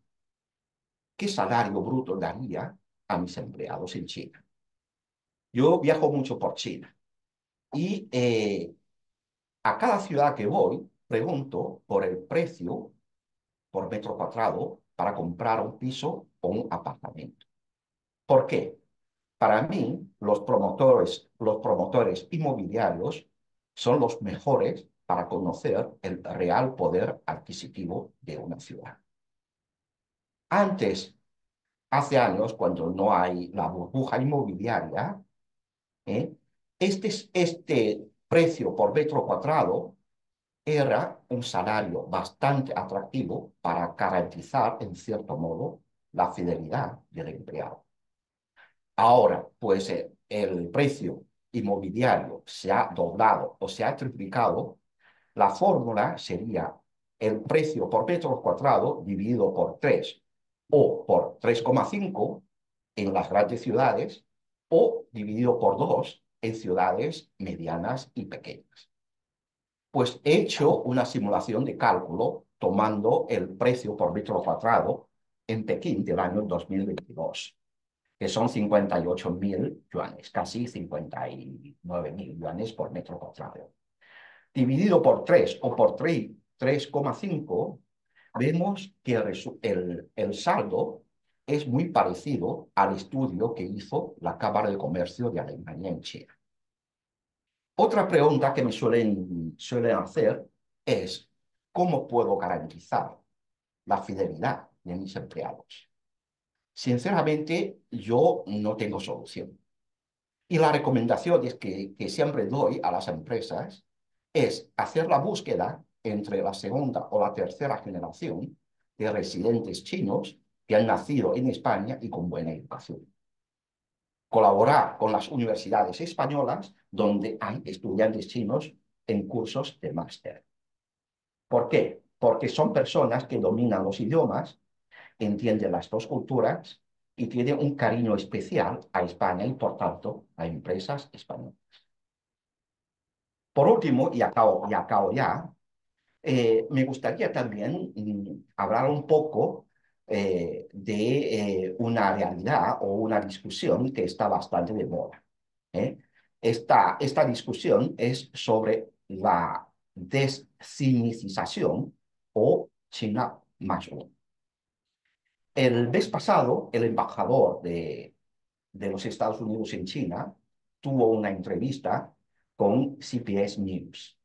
¿qué salario bruto daría a mis empleados en China? Yo viajo mucho por China y a cada ciudad que voy pregunto por el precio por metro cuadrado para comprar un piso o un apartamento. ¿Por qué? Para mí, los promotores inmobiliarios son los mejores para conocer el real poder adquisitivo de una ciudad. Antes hace años, cuando no hay la burbuja inmobiliaria, ¿eh? Este precio por metro cuadrado era un salario bastante atractivo para garantizar, en cierto modo, la fidelidad del empleado. Ahora, pues el precio inmobiliario se ha doblado o se ha triplicado. La fórmula sería el precio por metro cuadrado dividido por 3 o por 3,5 en las grandes ciudades o dividido por 2 en ciudades medianas y pequeñas. Pues he hecho una simulación de cálculo tomando el precio por metro cuadrado en Pekín del año 2022, que son 58.000 yuanes, casi 59.000 yuanes por metro cuadrado. Dividido por 3 o por 3,5, vemos que el saldo es muy parecido al estudio que hizo la Cámara de Comercio de Alemania en China. Otra pregunta que me suelen hacer es, ¿cómo puedo garantizar la fidelidad de mis empleados? Sinceramente, yo no tengo solución. Y la recomendación que siempre doy a las empresas es hacer la búsqueda entre la segunda o la tercera generación de residentes chinos que han nacido en España y con buena educación. Colaborar con las universidades españolas donde hay estudiantes chinos en cursos de máster. ¿Por qué? Porque son personas que dominan los idiomas, entienden las dos culturas y tienen un cariño especial a España y, por tanto, a empresas españolas. Por último, y acabo ya, me gustaría también hablar un poco de una realidad o una discusión que está bastante de moda. ¿Eh? Esta discusión es sobre la deschinicización o China más uno. El mes pasado, el embajador de los Estados Unidos en China tuvo una entrevista con CBS News.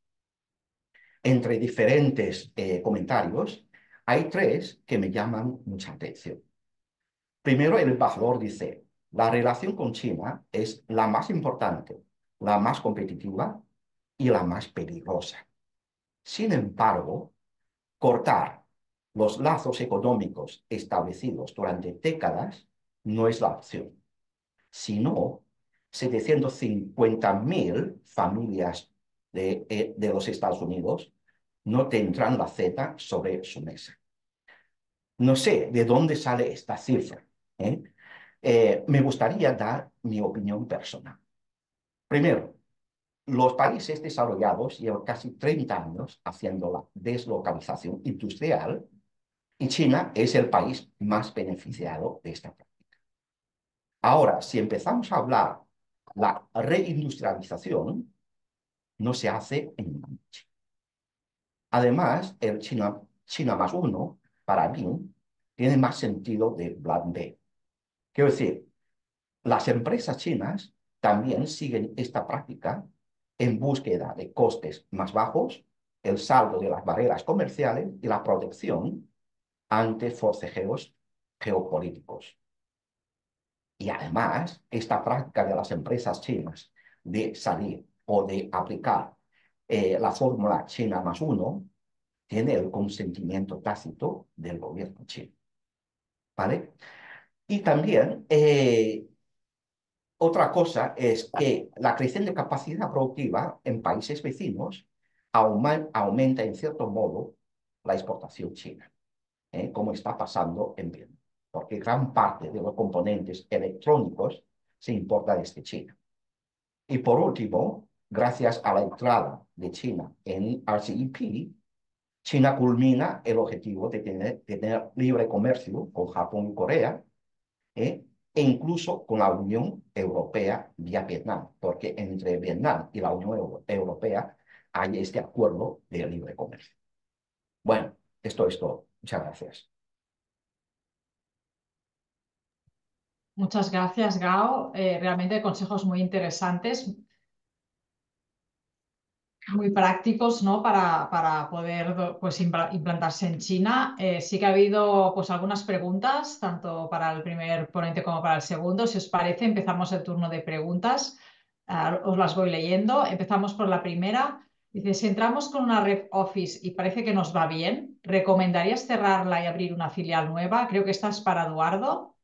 Entre diferentes comentarios, hay tres que me llaman mucha atención. Primero, el embajador dice, la relación con China es la más importante, la más competitiva y la más peligrosa. Sin embargo, cortar los lazos económicos establecidos durante décadas no es la opción, sino 750.000 familias de los Estados Unidos no tendrán la Z sobre su mesa. No sé de dónde sale esta cifra. Me gustaría dar mi opinión personal. Primero, los países desarrollados llevan casi 30 años haciendo la deslocalización industrial y China es el país más beneficiado de esta práctica. Ahora, si empezamos a hablar la reindustrialización, no se hace en una noche. Además, el China más uno, para mí, tiene más sentido de plan B. Quiero decir, las empresas chinas también siguen esta práctica en búsqueda de costes más bajos, el saldo de las barreras comerciales y la protección ante forcejeos geopolíticos. Y además, esta práctica de las empresas chinas de salir o de aplicar la fórmula China más uno tiene el consentimiento tácito del gobierno chino. ¿Vale? Y también otra cosa es que la creciente capacidad productiva en países vecinos aumenta en cierto modo la exportación china, como está pasando en Vietnam, porque gran parte de los componentes electrónicos se importa desde China. Y por último, gracias a la entrada de China en RCEP, China culmina el objetivo de tener libre comercio con Japón y Corea, e incluso con la Unión Europea vía Vietnam, porque entre Vietnam y la Unión Europea hay este acuerdo de libre comercio. Bueno, esto es todo. Muchas gracias. Muchas gracias, Gao. Realmente consejos muy interesantes. muy prácticos, ¿no? Para poder pues, implantarse en China. Sí que ha habido pues, algunas preguntas, tanto para el primer ponente como para el segundo. Si os parece, empezamos el turno de preguntas. Os las voy leyendo. Empezamos por la primera. Dice, si entramos con una Rep Office y parece que nos va bien, ¿recomendarías cerrarla y abrir una filial nueva? Creo que esta es para Eduardo.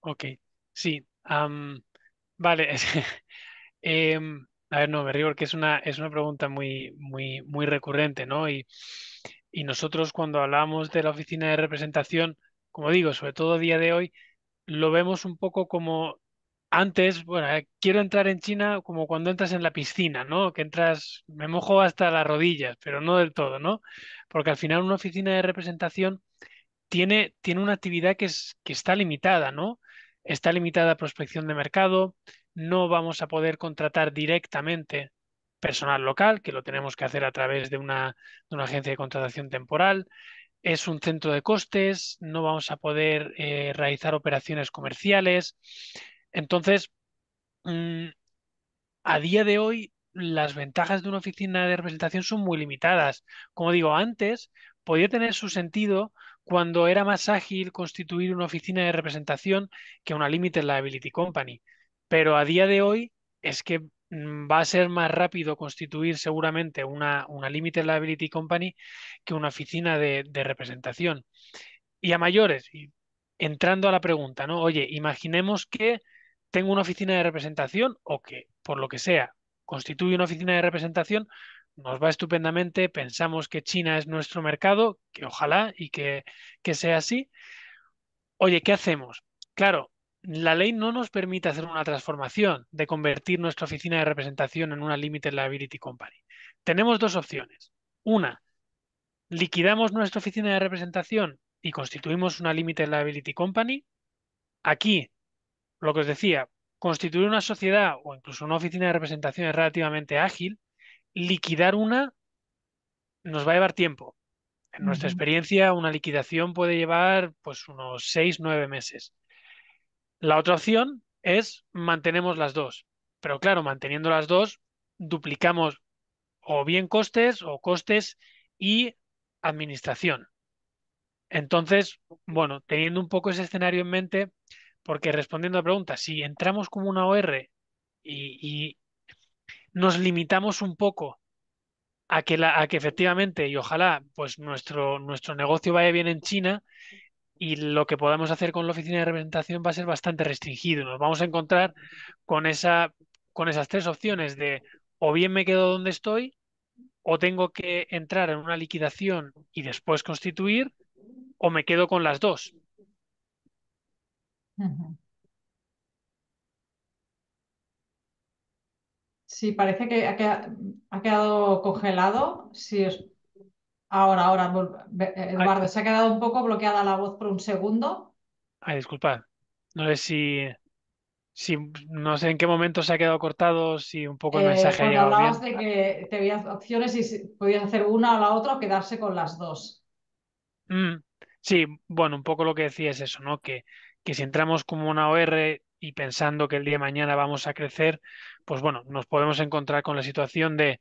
Ok, sí. Vale. A ver, no, me río porque es una pregunta muy recurrente, ¿no? Y nosotros cuando hablamos de la oficina de representación, como digo, sobre todo a día de hoy, lo vemos un poco como antes, bueno, quiero entrar en China como cuando entras en la piscina, ¿no? Que entras, me mojo hasta las rodillas, pero no del todo, ¿no? Porque al final una oficina de representación tiene una actividad que está limitada, ¿no? Está limitada a prospección de mercado, no vamos a poder contratar directamente personal local, que lo tenemos que hacer a través de una agencia de contratación temporal. Es un centro de costes, no vamos a poder realizar operaciones comerciales. Entonces, mm, a día de hoy, las ventajas de una oficina de representación son muy limitadas. Como digo, antes podía tener su sentido cuando era más ágil constituir una oficina de representación que una Limited Liability Company. Pero a día de hoy es que va a ser más rápido constituir seguramente una Limited Liability Company que una oficina de representación. Y a mayores, y entrando a la pregunta, ¿no? Oye, imaginemos que tengo una oficina de representación o que, por lo que sea, constituye una oficina de representación, nos va estupendamente, pensamos que China es nuestro mercado, que ojalá y que sea así. Oye, ¿qué hacemos? Claro, la ley no nos permite hacer una transformación de convertir nuestra oficina de representación en una Limited Liability Company. Tenemos dos opciones. Una, liquidamos nuestra oficina de representación y constituimos una Limited Liability Company. Aquí, lo que os decía, constituir una sociedad o incluso una oficina de representación es relativamente ágil. Liquidar una nos va a llevar tiempo. En nuestra Ujú, experiencia, una liquidación puede llevar pues unos 6, 9 meses. La otra opción es mantenemos las dos. Pero claro, manteniendo las dos, duplicamos o bien costes o costes y administración. Entonces, bueno, teniendo un poco ese escenario en mente, porque respondiendo a la pregunta, si entramos como una OR y nos limitamos un poco a que efectivamente y ojalá pues nuestro negocio vaya bien en China y lo que podamos hacer con la oficina de representación va a ser bastante restringido. Nos vamos a encontrar con con esas tres opciones de o bien me quedo donde estoy o tengo que entrar en una liquidación y después constituir o me quedo con las dos. ujú. Sí, parece que ha quedado congelado. Sí, ahora, Ay, Eduardo, se ha quedado un poco bloqueada la voz por un segundo. disculpad. No sé si no sé en qué momento se ha quedado cortado, si un poco el mensaje ha Cuando llegado hablabas bien. de que te habías opciones y si podías hacer una o la otra o quedarse con las dos. Mm, sí, bueno, un poco lo que decía es eso, ¿no? Que si entramos como una OR y pensando que el día de mañana vamos a crecer, pues bueno, nos podemos encontrar con la situación de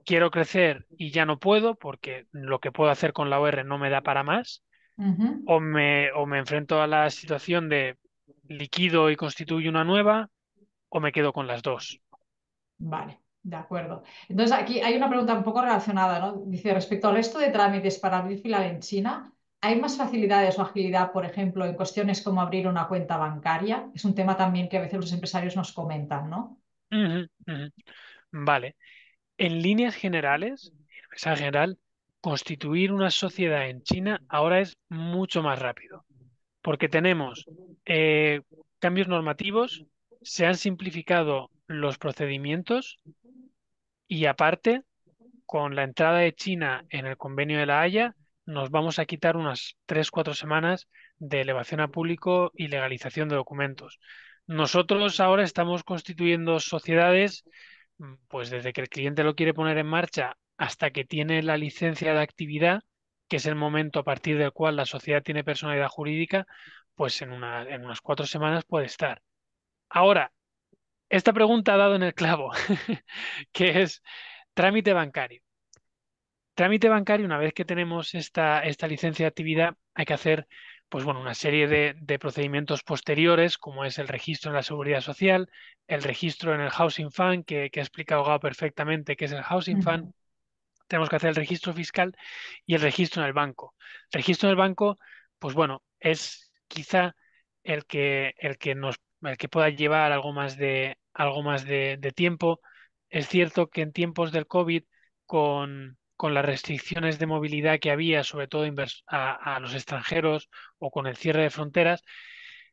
quiero crecer y ya no puedo porque lo que puedo hacer con la OR no me da para más, Ujú. o me enfrento a la situación de liquido y constituyo una nueva, o me quedo con las dos. Vale, de acuerdo. Entonces, aquí hay una pregunta un poco relacionada, ¿no? Dice, respecto al resto de trámites para abrir filial en China, ¿hay más facilidades o agilidad, por ejemplo, en cuestiones como abrir una cuenta bancaria? Es un tema también que a veces los empresarios nos comentan, ¿no? Ujú, ujú. Vale. En líneas generales, en mensaje general, constituir una sociedad en China ahora es mucho más rápido, porque tenemos eh, cambios normativos, se han simplificado los procedimientos y aparte, con la entrada de China en el convenio de La Haya, nos vamos a quitar unas 3, 4 semanas de elevación a público y legalización de documentos. Nosotros ahora estamos constituyendo sociedades, pues desde que el cliente lo quiere poner en marcha hasta que tiene la licencia de actividad, que es el momento a partir del cual la sociedad tiene personalidad jurídica, pues en unas 4 semanas puede estar. Ahora, esta pregunta ha dado en el clavo, que es trámite bancario. Trámite bancario, una vez que tenemos esta licencia de actividad, hay que hacer pues bueno, una serie de procedimientos posteriores, como es el registro en la Seguridad Social, el registro en el Housing Fund, que ha explicado Gao perfectamente qué es el Housing Fund. Ujú. Tenemos que hacer el registro fiscal y el registro en el banco. El registro en el banco, pues bueno, es quizá el que pueda llevar algo más de tiempo. Es cierto que en tiempos del COVID, con las restricciones de movilidad que había, sobre todo a los extranjeros o con el cierre de fronteras,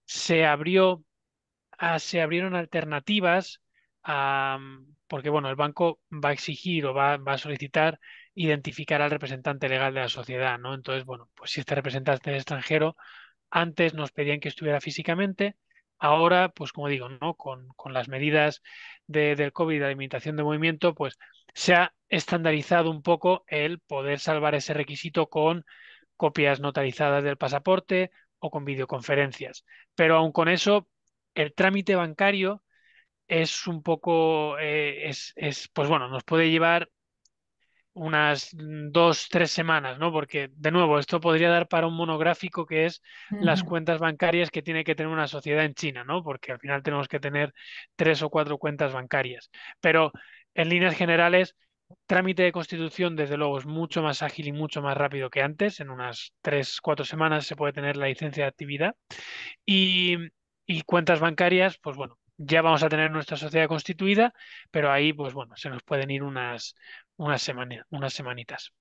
se abrió se abrieron alternativas porque bueno, el banco va a exigir o va a solicitar identificar al representante legal de la sociedad, ¿no? Entonces, bueno, pues si este representante es extranjero, antes nos pedían que estuviera físicamente, ahora, pues como digo, ¿no? Con las medidas del COVID y la limitación de movimiento, pues se ha estandarizado un poco el poder salvar ese requisito con copias notarizadas del pasaporte o con videoconferencias. Pero aun con eso, el trámite bancario es un poco, pues bueno, nos puede llevar unas 2, 3 semanas, ¿no? Porque, de nuevo, esto podría dar para un monográfico que es las Ujú. cuentas bancarias que tiene que tener una sociedad en China, ¿no? Porque al final tenemos que tener 3 o 4 cuentas bancarias. Pero, en líneas generales, trámite de constitución, desde luego, es mucho más ágil y mucho más rápido que antes. En unas 3, 4 semanas se puede tener la licencia de actividad. Y, y cuentas bancarias, pues bueno, ya vamos a tener nuestra sociedad constituida, pero ahí, pues bueno, se nos pueden ir unas semanitas.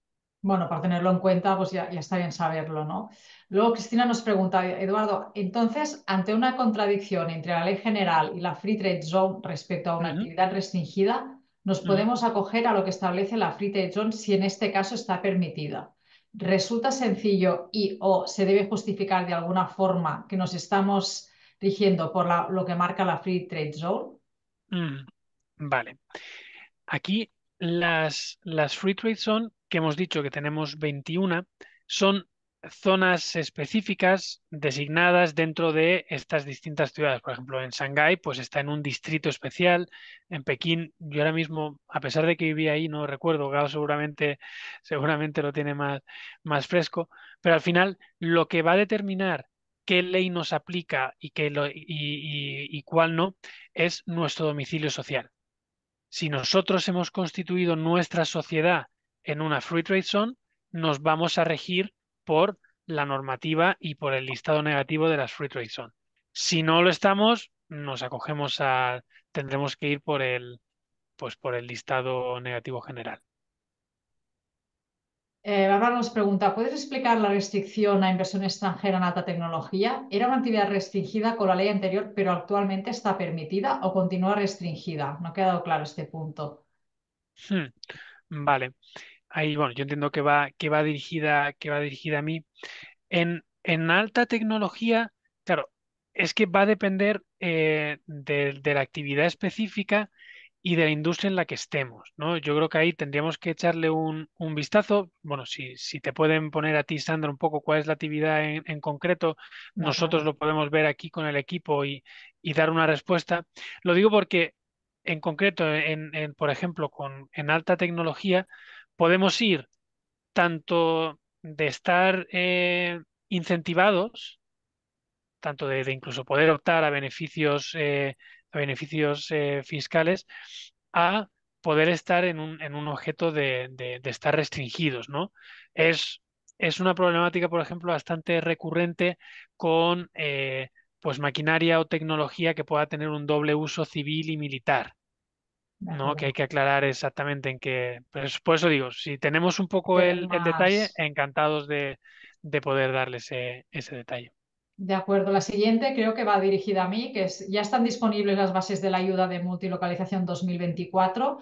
Bueno, para tenerlo en cuenta, pues ya está bien saberlo, ¿no? Luego Cristina nos pregunta, Eduardo, entonces, ante una contradicción entre la ley general y la Free Trade Zone respecto a una Ujú, actividad restringida, nos ujú. podemos acoger a lo que establece la Free Trade Zone si en este caso está permitida. ¿Resulta sencillo y o se debe justificar de alguna forma que nos estamos rigiendo por lo que marca la Free Trade Zone? Mm, vale. Aquí las Free Trade Zone, que hemos dicho que tenemos 21, son zonas específicas designadas dentro de estas distintas ciudades. Por ejemplo, en Shanghái, pues está en un distrito especial. En Pekín, yo ahora mismo, a pesar de que vivía ahí, no recuerdo, Gao seguramente lo tiene más fresco, pero al final lo que va a determinar qué ley nos aplica y cuál no es nuestro domicilio social. Si nosotros hemos constituido nuestra sociedad en una Free Trade Zone, nos vamos a regir por la normativa y por el listado negativo de las Free Trade Zone. Si no lo estamos, tendremos que ir pues por el listado negativo general. Bárbara nos pregunta, ¿puedes explicar la restricción a inversión extranjera en alta tecnología? ¿Era una actividad restringida con la ley anterior, pero actualmente está permitida o continúa restringida? No ha quedado claro este punto. Hmm, vale. Ahí, bueno, yo entiendo que va dirigida a mí. En alta tecnología, claro, es que va a depender de la actividad específica y de la industria en la que estemos, ¿no? Yo creo que ahí tendríamos que echarle un vistazo. Bueno, si te pueden poner a ti, Sandra, un poco cuál es la actividad en concreto, De nosotros acuerdo. lo podemos ver aquí con el equipo y dar una respuesta. Lo digo porque en concreto, por ejemplo, en alta tecnología, podemos ir tanto de estar incentivados, tanto de incluso poder optar a beneficios fiscales, a poder estar en un objeto de estar restringidos, ¿no? Es, es una problemática, por ejemplo, bastante recurrente con pues maquinaria o tecnología que pueda tener un doble uso civil y militar. De ¿No? Que hay acuerdo. que aclarar exactamente en qué. Pues, por eso digo, si tenemos un poco Tener el detalle, más. encantados de poder darle ese detalle. De acuerdo. La siguiente creo que va dirigida a mí, que es, ya estan disponibles les bases de l'ayuda de multilocalització 2024.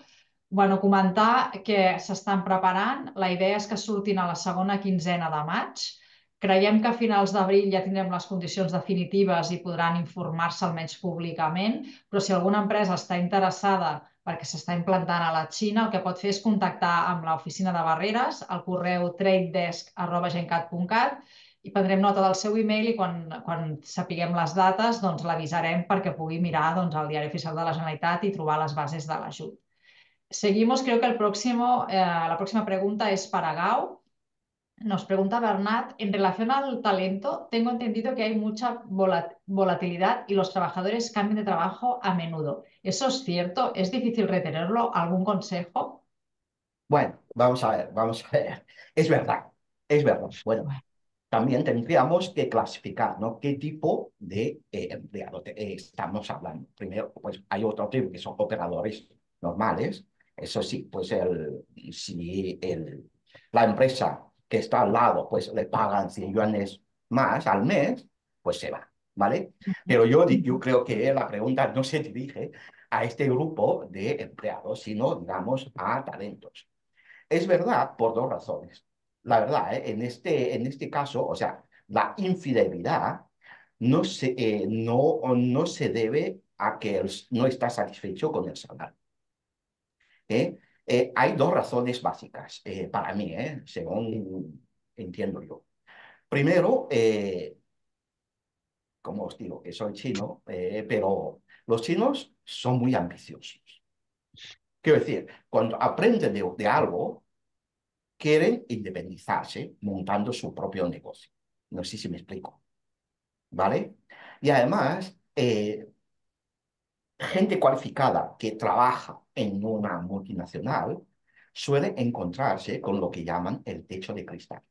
Bueno, comentar que s'estan preparant. La idea és que surtin a la segona quinzena de maig. Creiem que a finals d'abril ja tindrem les condicions definitives i podran informar-se almenys públicament, però si alguna empresa està interessada perquè s'està implantant a la Xina, el que pot fer és contactar amb l'oficina de barreres, al correu tradedesk@gencat.cat i prendrem nota del seu email i quan sapiguem les dates doncs l'avisarem perquè pugui mirar doncs, el Diari Oficial de la Generalitat i trobar les bases de l'ajut. Seguimos, creo que la próxima pregunta es para Gau. Nos pregunta Bernat, en relación al talento, tengo entendido que hay mucha volatilidad y los trabajadores cambian de trabajo a menudo. ¿Eso es cierto? ¿Es difícil retenerlo? ¿Algún consejo? Bueno, vamos a ver, vamos a ver. Es verdad, es verdad. Bueno, también tendríamos que clasificar, ¿no? ¿Qué tipo de empleado estamos hablando? Primero, pues hay otro tipo que son operadores normales. Eso sí, pues si la empresa que está al lado, pues le pagan 100 yuanes más al mes, pues se va, ¿vale? Pero yo creo que la pregunta no se dirige a este grupo de empleados, sino, digamos, a talentos. Es verdad por dos razones. La verdad, en este caso, o sea, la infidelidad no se debe a que no está satisfecho con el salario. ¿Eh? Hay dos razones básicas para mí, según entiendo yo. Primero, como os digo, que soy chino, pero los chinos son muy ambiciosos. Quiero decir, cuando aprenden de algo, quieren independizarse montando su propio negocio. No sé si me explico, ¿vale? Y además, gente cualificada que trabaja en una multinacional suele encontrarse con lo que llaman el techo de cristal.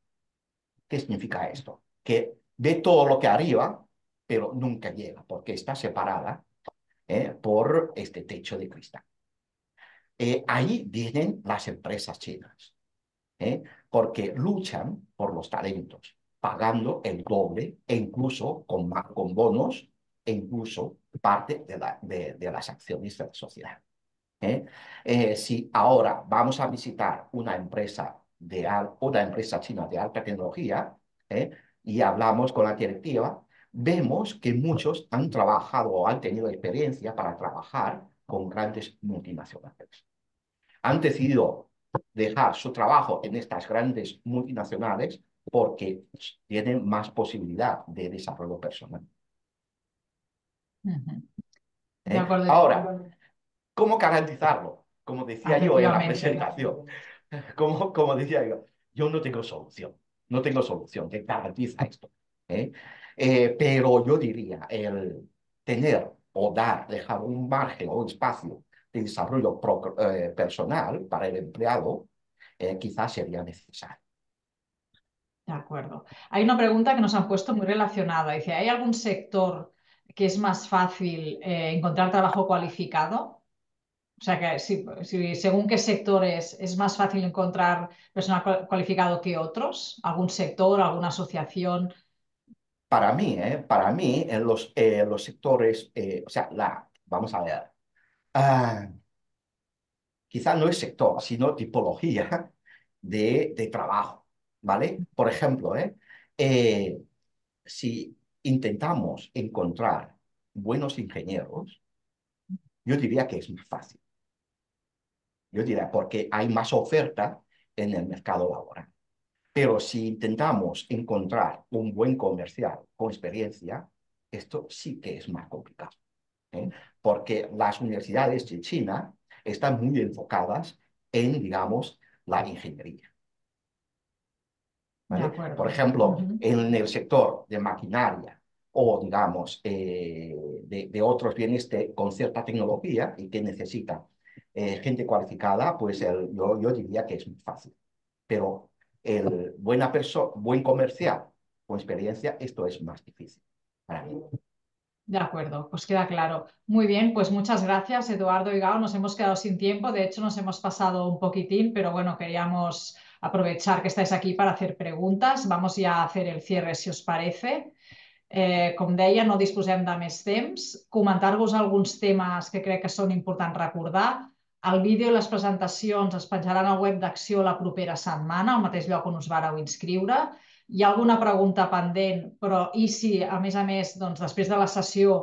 ¿Qué significa esto? Que ve todo lo que arriba, pero nunca llega porque está separada por este techo de cristal. Ahí vienen las empresas chinas. Porque luchan por los talentos, pagando el doble e incluso con bonos e incluso parte de las acciones de la sociedad. Si ahora vamos a visitar una empresa china de alta tecnología y hablamos con la directiva, vemos que muchos han trabajado o han tenido experiencia para trabajar con grandes multinacionales. Han decidido dejar su trabajo en estas grandes multinacionales porque tienen más posibilidad de desarrollo personal. De acuerdo. Ahora, ¿cómo garantizarlo? Como decía yo en la presentación, como decía yo no tengo solución que garantiza esto. Pero yo diría, el tener o dejar un margen o un espacio de desarrollo personal para el empleado, quizás sería necesario. De acuerdo. Hay una pregunta que nos han puesto muy relacionada. Dice, ¿hay algún sector que es más fácil encontrar trabajo cualificado? O sea, que si según qué sectores es más fácil encontrar personal cualificado que otros, algún sector, alguna asociación. Para mí en los sectores, o sea, vamos a ver, quizá no es sector, sino tipología de trabajo, ¿vale? Por ejemplo, si intentamos encontrar buenos ingenieros, yo diría que es más fácil. Yo diría porque hay más oferta en el mercado laboral. Pero si intentamos encontrar un buen comercial con experiencia, esto sí que es más complicado. Porque las universidades de China están muy enfocadas en, digamos, la ingeniería. ¿Vale? Por ejemplo, en el sector de maquinaria o, digamos, de otros bienes con cierta tecnología y que necesita gente cualificada, pues yo diría que es muy fácil. Pero el buen comercial con experiencia, esto es más difícil para mí. De acuerdo, pues queda claro. Muy bien, pues muchas gracias, Eduardo y Gao. Nos hemos quedado sin tiempo, de hecho nos hemos pasado un poquitín, pero bueno, queríamos aprovechar que estáis aquí para hacer preguntas. Vamos ya a hacer el cierre, si os parece. Com deia, no disposem de més temps. Comentar-vos alguns temes que crec que són importants recordar. El vídeo i les presentacions es penjaran al web d'Acció la propera setmana, al mateix lloc on us vareu inscriure. Hi ha alguna pregunta pendent, però i si, a més, doncs, després de la sessió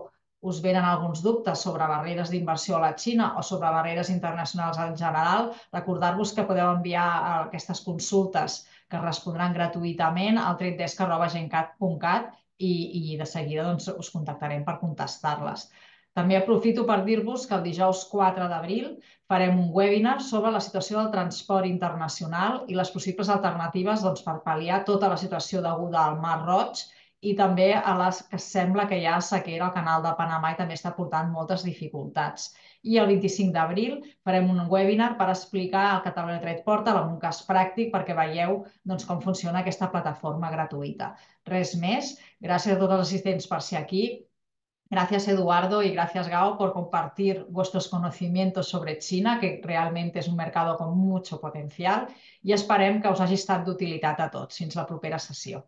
us venen alguns dubtes sobre barreres d'inversió a la Xina o sobre barreres internacionals en general, recordar-vos que podeu enviar aquestes consultes que es respondran gratuïtament al tradedesk@gencat.cat i de seguida doncs, us contactarem per contestar-les. També aprofito per dir-vos que el dijous 4 d'abril farem un webinar sobre la situació del transport internacional i les possibles alternatives doncs, per pal·liar tota la situació deguda al Mar Roig i també a les que sembla que hi ha sequera al canal de Panamà i també està portant moltes dificultats. I el 25 d'abril farem un webinar per explicar el Catalunya Trade Portal amb un cas pràctic perquè veieu doncs, com funciona aquesta plataforma gratuïta. Res més. Gràcies a tots els assistents per ser aquí. Gracias, Eduardo, y gracias, Gao, por compartir vuestros conocimientos sobre China, que realmente es un mercado con mucho potencial, i esperem que us hagi estat d'utilitat a tots. Fins la propera sessió.